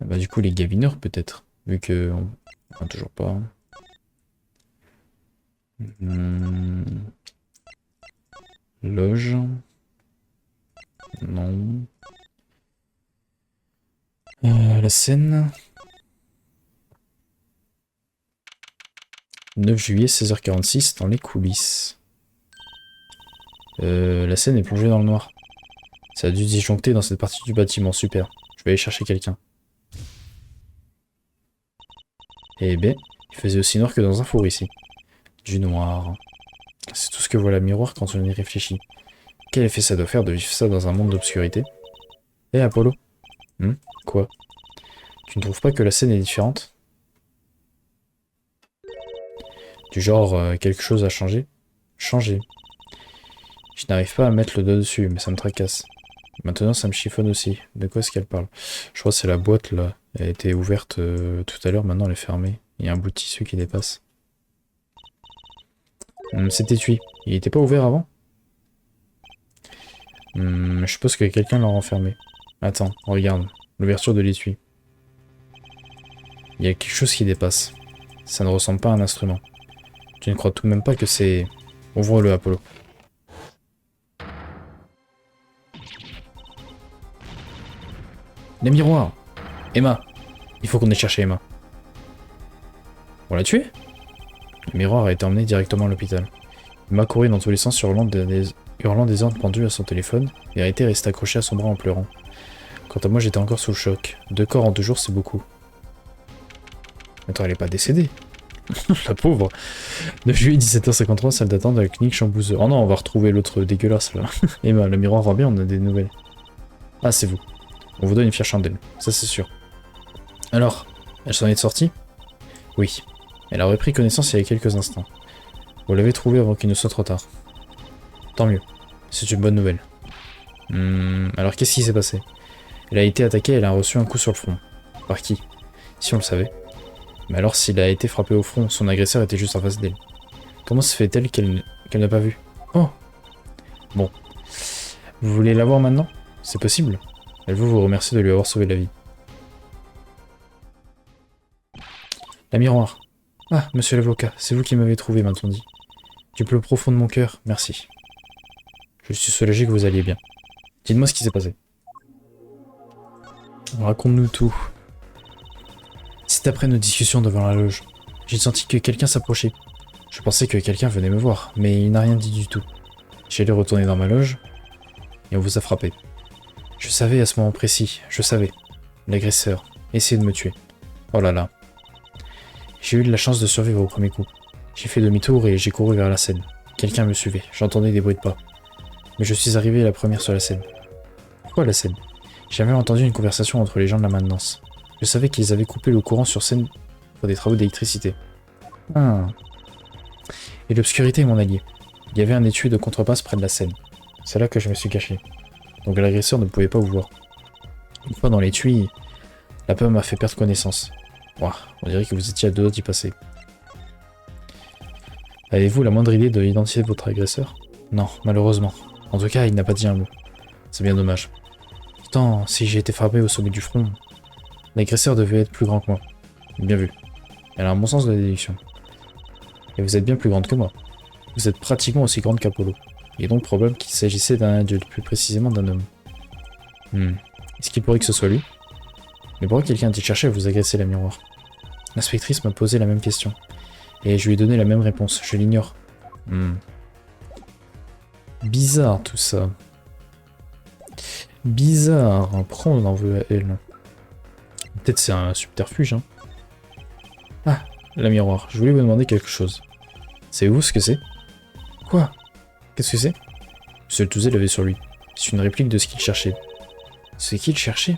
Bah du coup les gavineurs peut-être, vu que... toujours pas. Loge. Non. La scène. 9 juillet, 16h46, dans les coulisses. La scène est plongée dans le noir. Ça a dû disjoncter dans cette partie du bâtiment, super. Je vais aller chercher quelqu'un. Eh ben, il faisait aussi noir que dans un four ici. Du noir. C'est tout ce que voit la miroir quand on y réfléchit. Quel effet ça doit faire de vivre ça dans un monde d'obscurité? Eh Apollo? Quoi? Tu ne trouves pas que la scène est différente? Du genre, quelque chose a changé? Changé. Je n'arrive pas à mettre le doigt dessus, mais ça me tracasse. Maintenant, ça me chiffonne aussi. De quoi est-ce qu'elle parle? Je crois que c'est la boîte, là. Elle a été ouverte tout à l'heure, maintenant elle est fermée. Il y a un bout de tissu qui dépasse. Cet étui, il était pas ouvert avant? Je suppose que quelqu'un l'a renfermé. Attends, regarde. L'ouverture de l'étui. Il y a quelque chose qui dépasse. Ça ne ressemble pas à un instrument. Tu ne crois tout de même pas que c'est... Ouvre-le, Apollo. Les miroirs! Emma! Il faut qu'on ait cherché Emma. On l'a tué? Le miroir a été emmené directement à l'hôpital. Emma courait dans tous les sens hurlant des ordres pendus à son téléphone, et a été restée accrochée à son bras en pleurant. Quant à moi, j'étais encore sous le choc. 2 corps en 2 jours, c'est beaucoup. Attends, elle est pas décédée. La pauvre. 9 juillet 17h53, salle d'attente de la clinique Chambouzeux. Oh non, on va retrouver l'autre dégueulasse là. Emma, le miroir va bien, on a des nouvelles. Ah, c'est vous. On vous donne une fière chandelle, ça c'est sûr. Alors, elle s'en est sortie? Oui. Elle a repris connaissance il y a quelques instants. Vous l'avez trouvée avant qu'il ne soit trop tard. Tant mieux. C'est une bonne nouvelle. Alors qu'est-ce qui s'est passé? Elle a été attaquée, elle a reçu un coup sur le front. Par qui? Si on le savait. Mais alors s'il a été frappé au front, son agresseur était juste en face d'elle. Comment se fait-elle qu'elle n'a pas vu? Oh! Bon. Vous voulez la voir maintenant? C'est possible? Elle veut vous remercier de lui avoir sauvé la vie. La miroir. Ah, monsieur l'avocat, c'est vous qui m'avez trouvé, m'a-t-on dit. Du plus profond de mon cœur, merci. Je suis soulagé que vous alliez bien. Dites-moi ce qui s'est passé. Raconte-nous tout. C'est après nos discussions devant la loge. J'ai senti que quelqu'un s'approchait. Je pensais que quelqu'un venait me voir, mais il n'a rien dit du tout. J'ai dû retourner dans ma loge, et on vous a frappé. Je savais à ce moment précis, je savais. L'agresseur essayait de me tuer. Oh là là. J'ai eu de la chance de survivre au premier coup. J'ai fait demi-tour et j'ai couru vers la scène. Quelqu'un me suivait, j'entendais des bruits de pas. Mais je suis arrivé la première sur la scène. Pourquoi la scène? J'avais entendu une conversation entre les gens de la maintenance. Je savais qu'ils avaient coupé le courant sur scène pour des travaux d'électricité. Ah. Et l'obscurité est mon allié. Il y avait un étui de contrebasse près de la scène. C'est là que je me suis caché. Donc l'agresseur ne pouvait pas vous voir. Une fois dans l'étui, la peur m'a fait perdre connaissance. Ouah, on dirait que vous étiez à deux doigts d'y passer. Avez-vous la moindre idée de l'identité de votre agresseur? Non, malheureusement. En tout cas, il n'a pas dit un mot. C'est bien dommage. Pourtant, si j'ai été frappé au sommet du front, l'agresseur devait être plus grand que moi. Bien vu. Elle a un bon sens de la déduction. Et vous êtes bien plus grande que moi. Vous êtes pratiquement aussi grande qu'Apollo. Il est donc probable qu'il s'agissait d'un adulte, plus précisément d'un homme. Est-ce qu'il pourrait que ce soit lui? Mais pourquoi quelqu'un a-t-il cherché à vous agresser la miroir? L'inspectrice m'a posé la même question. Et je lui ai donné la même réponse. Je l'ignore. Bizarre tout ça. Bizarre. Pourquoi on en veut à elle? Peut-être c'est un subterfuge, hein. Ah, la miroir. Je voulais vous demander quelque chose. Savez-vous ce que c'est? Quoi? Qu'est-ce que c'est? Monsieur le Touzé l'avait sur lui. C'est une réplique de ce qu'il cherchait. Ce qu'il cherchait?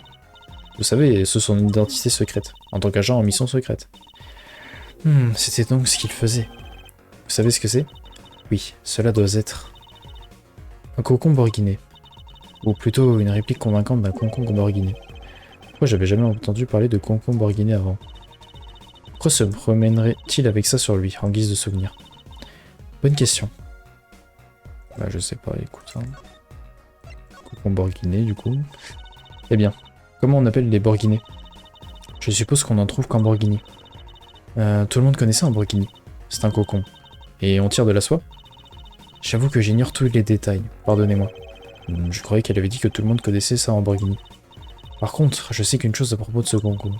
Vous savez, c'est son identité secrète, en tant qu'agent en mission secrète. C'était donc ce qu'il faisait. Vous savez ce que c'est? Oui, cela doit être... un cocon borguiné. Ou plutôt une réplique convaincante d'un concombre borguiné. Pourquoi j'avais jamais entendu parler de concombre borguiné avant? Pourquoi se promènerait-il avec ça sur lui, en guise de souvenir? Bonne question. Bah je sais pas, écoute. Hein. Concombre borguiné, du coup. Eh bien, comment on appelle les borguinés? Je suppose qu'on en trouve qu'en Borghini. Tout le monde connaissait un Borghini. C'est un cocon. Et on tire de la soie? J'avoue que j'ignore tous les détails, pardonnez-moi. Je croyais qu'elle avait dit que tout le monde connaissait ça en Borghini. Par contre, je sais qu'une chose à propos de ce cocon.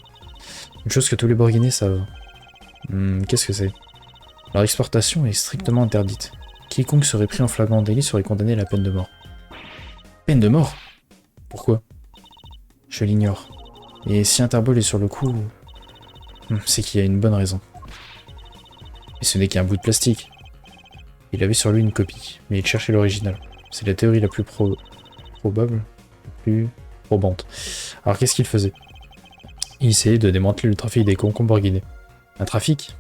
Une chose que tous les Borguinais savent. Qu'est-ce que c'est? Leur exportation est strictement interdite. Quiconque serait pris en flagrant délit serait condamné à la peine de mort. Peine de mort? Pourquoi? Je l'ignore. Et si Interpol est sur le coup, c'est qu'il y a une bonne raison. Et ce n'est qu'un bout de plastique. Il avait sur lui une copie, mais il cherchait l'original. C'est la théorie la plus probable, la plus probante. Alors qu'est-ce qu'il faisait? Il essayait de démanteler le trafic des concombres borguinés. Un trafic?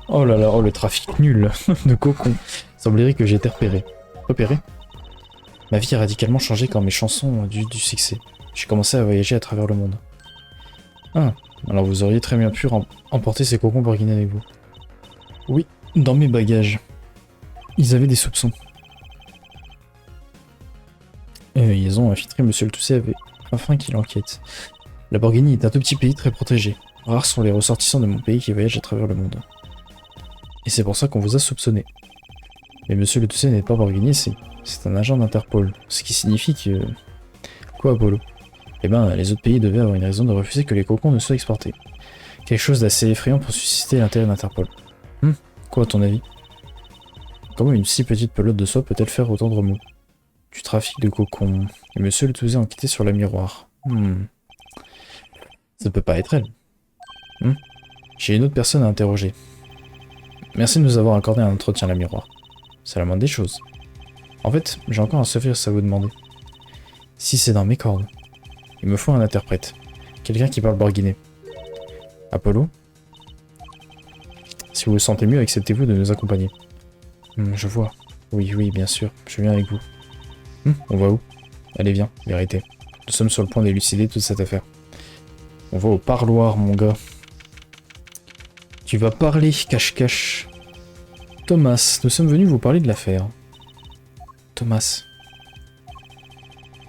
Oh là là, oh le trafic nul de cocons. Il semblerait que j'ai été repéré. Repéré? Ma vie a radicalement changé quand mes chansons ont eu du succès. J'ai commencé à voyager à travers le monde. Ah, alors vous auriez très bien pu emporter ces cocons borguinés avec vous. Oui, dans mes bagages. Ils avaient des soupçons. Ils ont infiltré Monsieur le Toussaint afin qu'il enquête. La Borghini est un tout petit pays très protégé. Rares sont les ressortissants de mon pays qui voyagent à travers le monde. Et c'est pour ça qu'on vous a soupçonné. Mais Monsieur le Toussaint n'est pas Borghini, c'est un agent d'Interpol. Ce qui signifie que... Quoi, Apollo? Eh ben, les autres pays devaient avoir une raison de refuser que les cocons ne soient exportés. Quelque chose d'assez effrayant pour susciter l'intérêt d'Interpol. Quoi, à ton avis? Comment une si petite pelote de soie peut-elle faire autant de remous? Du trafic de cocons. Et Monsieur le Touzé enquêtait sur la miroir. Ça peut pas être elle. J'ai une autre personne à interroger. Merci de nous avoir accordé un entretien, la miroir. C'est la moindre des choses. En fait, j'ai encore un service à vous demander. Si c'est dans mes cordes, il me faut un interprète. Quelqu'un qui parle borguiné. Apollo? Si vous vous sentez mieux, acceptez-vous de nous accompagner. Je vois. Oui, oui, bien sûr. Je viens avec vous. On va où? Allez, viens, vérité. Nous sommes sur le point d'élucider toute cette affaire. On va au parloir, mon gars. Tu vas parler, cache-cache. Thomas, nous sommes venus vous parler de l'affaire. Thomas.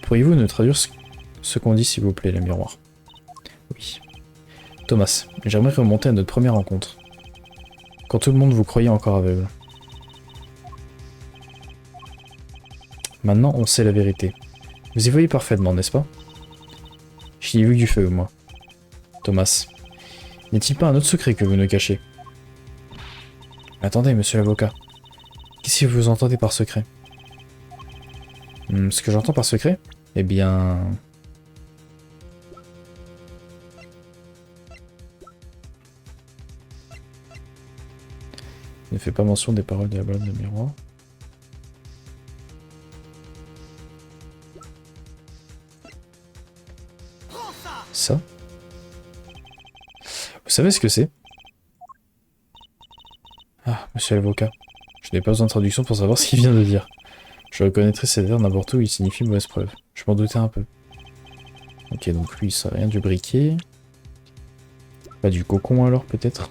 Pourriez-vous nous traduire ce qu'on dit, s'il vous plaît, la miroir? Oui. Thomas, j'aimerais remonter à notre première rencontre. Quand tout le monde vous croyait encore aveugle. Maintenant, on sait la vérité. Vous y voyez parfaitement, n'est-ce pas? J'y ai vu du feu, moi. Thomas. N'y a-t-il pas un autre secret que vous nous cachez? Attendez, monsieur l'avocat. Qu'est-ce que vous entendez par secret? Ce que j'entends par secret? Eh bien... Ne fait pas mention des paroles de la balade de miroir. Ça? Vous savez ce que c'est? Ah, monsieur l'avocat. Je n'ai pas besoin de traduction pour savoir ce qu'il vient de dire. Je reconnaîtrais ces vers n'importe où, il signifie mauvaise preuve. Je m'en doutais un peu. Ok, donc lui, il sait rien du briquet. Pas du cocon alors, peut-être?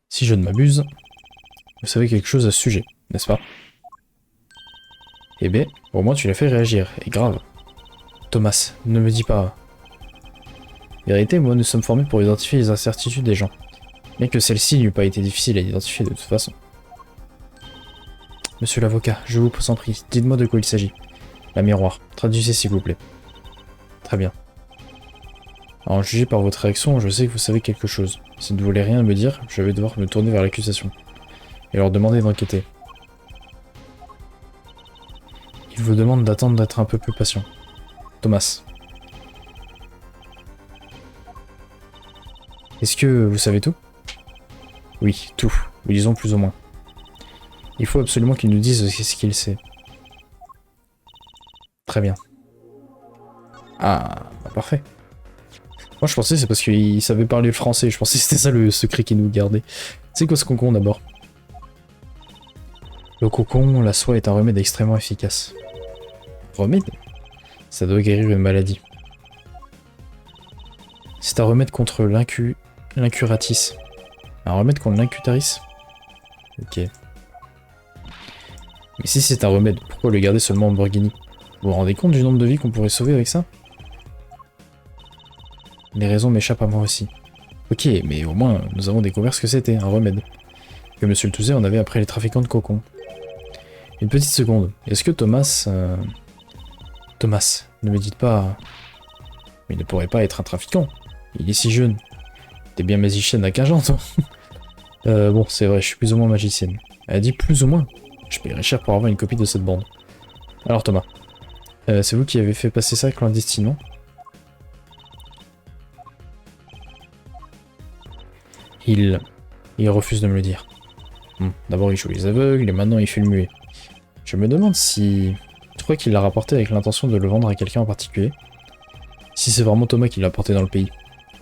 Si je ne m'abuse, vous savez quelque chose à ce sujet, n'est-ce pas? Eh bien, au moins tu l'as fait réagir, et grave. Thomas, ne me dis pas... Vérité, moi nous sommes formés pour identifier les incertitudes des gens. Bien que celle-ci n'eût pas été difficile à identifier de toute façon. Monsieur l'avocat, je vous en prie, dites-moi de quoi il s'agit. La miroir, traduisez s'il vous plaît. Très bien. Alors, jugé par votre réaction, je sais que vous savez quelque chose. Si vous ne voulez rien me dire, je vais devoir me tourner vers l'accusation. Et leur demander d'enquêter. Il vous demande d'attendre d'être un peu plus patient. Thomas. Est-ce que vous savez tout? Oui, tout. Ou disons plus ou moins. Il faut absolument qu'il nous dise ce qu'il sait. Très bien. Ah, bah parfait. Moi je pensais c'est parce qu'il savait parler le français, je pensais que c'était ça le secret qu'il nous gardait. C'est quoi ce cocon d'abord? Le cocon, la soie est un remède extrêmement efficace. Remède? Ça doit guérir une maladie. C'est un remède contre l'incuratis. Un remède contre l'incutaris? Ok. Mais si c'est un remède, pourquoi le garder seulement en Borghini? Vous vous rendez compte du nombre de vies qu'on pourrait sauver avec ça? Les raisons m'échappent à moi aussi. Ok, mais au moins, nous avons découvert ce que c'était, un remède. Que Monsieur le Touzet en avait après les trafiquants de cocon. Une petite seconde, est-ce que Thomas... Thomas, ne me dites pas... Mais il ne pourrait pas être un trafiquant. Il est si jeune. T'es bien magicienne à 15 ans, toi. Bon, c'est vrai, je suis plus ou moins magicienne. Elle a dit plus ou moins. Je paierais cher pour avoir une copie de cette bande. Alors Thomas, c'est vous qui avez fait passer ça clandestinement? Il refuse de me le dire. D'abord il joue les aveugles et maintenant il fait le muet. Je me demande si... Tu crois qu'il l'a rapporté avec l'intention de le vendre à quelqu'un en particulier? Si c'est vraiment Thomas qui l'a porté dans le pays,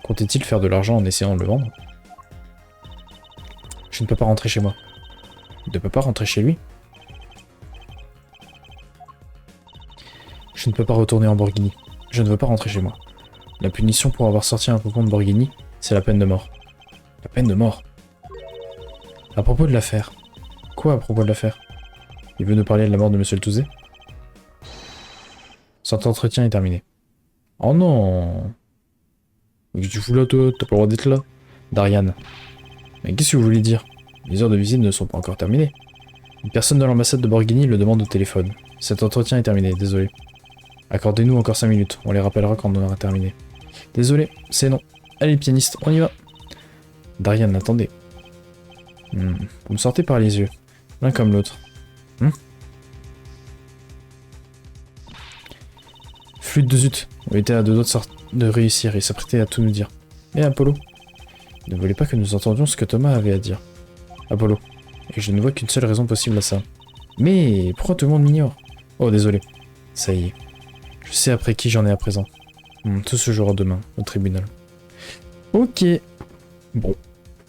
comptait-il faire de l'argent en essayant de le vendre? Je ne peux pas rentrer chez moi. Il ne peut pas rentrer chez lui? Je ne peux pas retourner en Borghini. Je ne veux pas rentrer chez moi. La punition pour avoir sorti un cocon de Borghini, c'est la peine de mort. La peine de mort? À propos de l'affaire. Quoi à propos de l'affaire? Il veut nous parler de la mort de Monsieur le Touzet? Cet entretien est terminé. Oh non! Qu'est-ce que tu fous là, toi? T'as pas le droit d'être là. Darian. Mais qu'est-ce que vous voulez dire? Les heures de visite ne sont pas encore terminées. Une personne de l'ambassade de Borghini le demande au téléphone. Cet entretien est terminé, désolé. Accordez-nous encore 5 minutes, on les rappellera quand on aura terminé. Désolé, c'est non. Allez, pianiste, on y va. Darian, attendez. Vous me sortez par les yeux. L'un comme l'autre. Flûte de zut. On était à deux doigts de réussir et s'apprêtait à tout nous dire. Mais Apollo ne voulait pas que nous entendions ce que Thomas avait à dire. Apollo. Et je ne vois qu'une seule raison possible à ça. Mais pourquoi tout le monde m'ignore? Oh, désolé. Ça y est. Je sais après qui j'en ai à présent. Tout se jouera demain, au tribunal. Ok. Bon.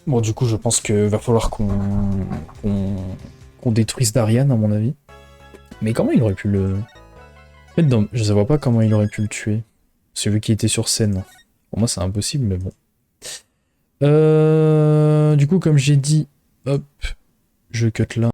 Bon, du coup, je pense que va falloir qu'on détruise Darian, à mon avis. Mais comment il aurait pu le... En fait, non, je ne vois pas comment il aurait pu le tuer. Celui qui était sur scène. Pour moi, c'est impossible, mais bon. Du coup, comme j'ai dit, hop, je cut là.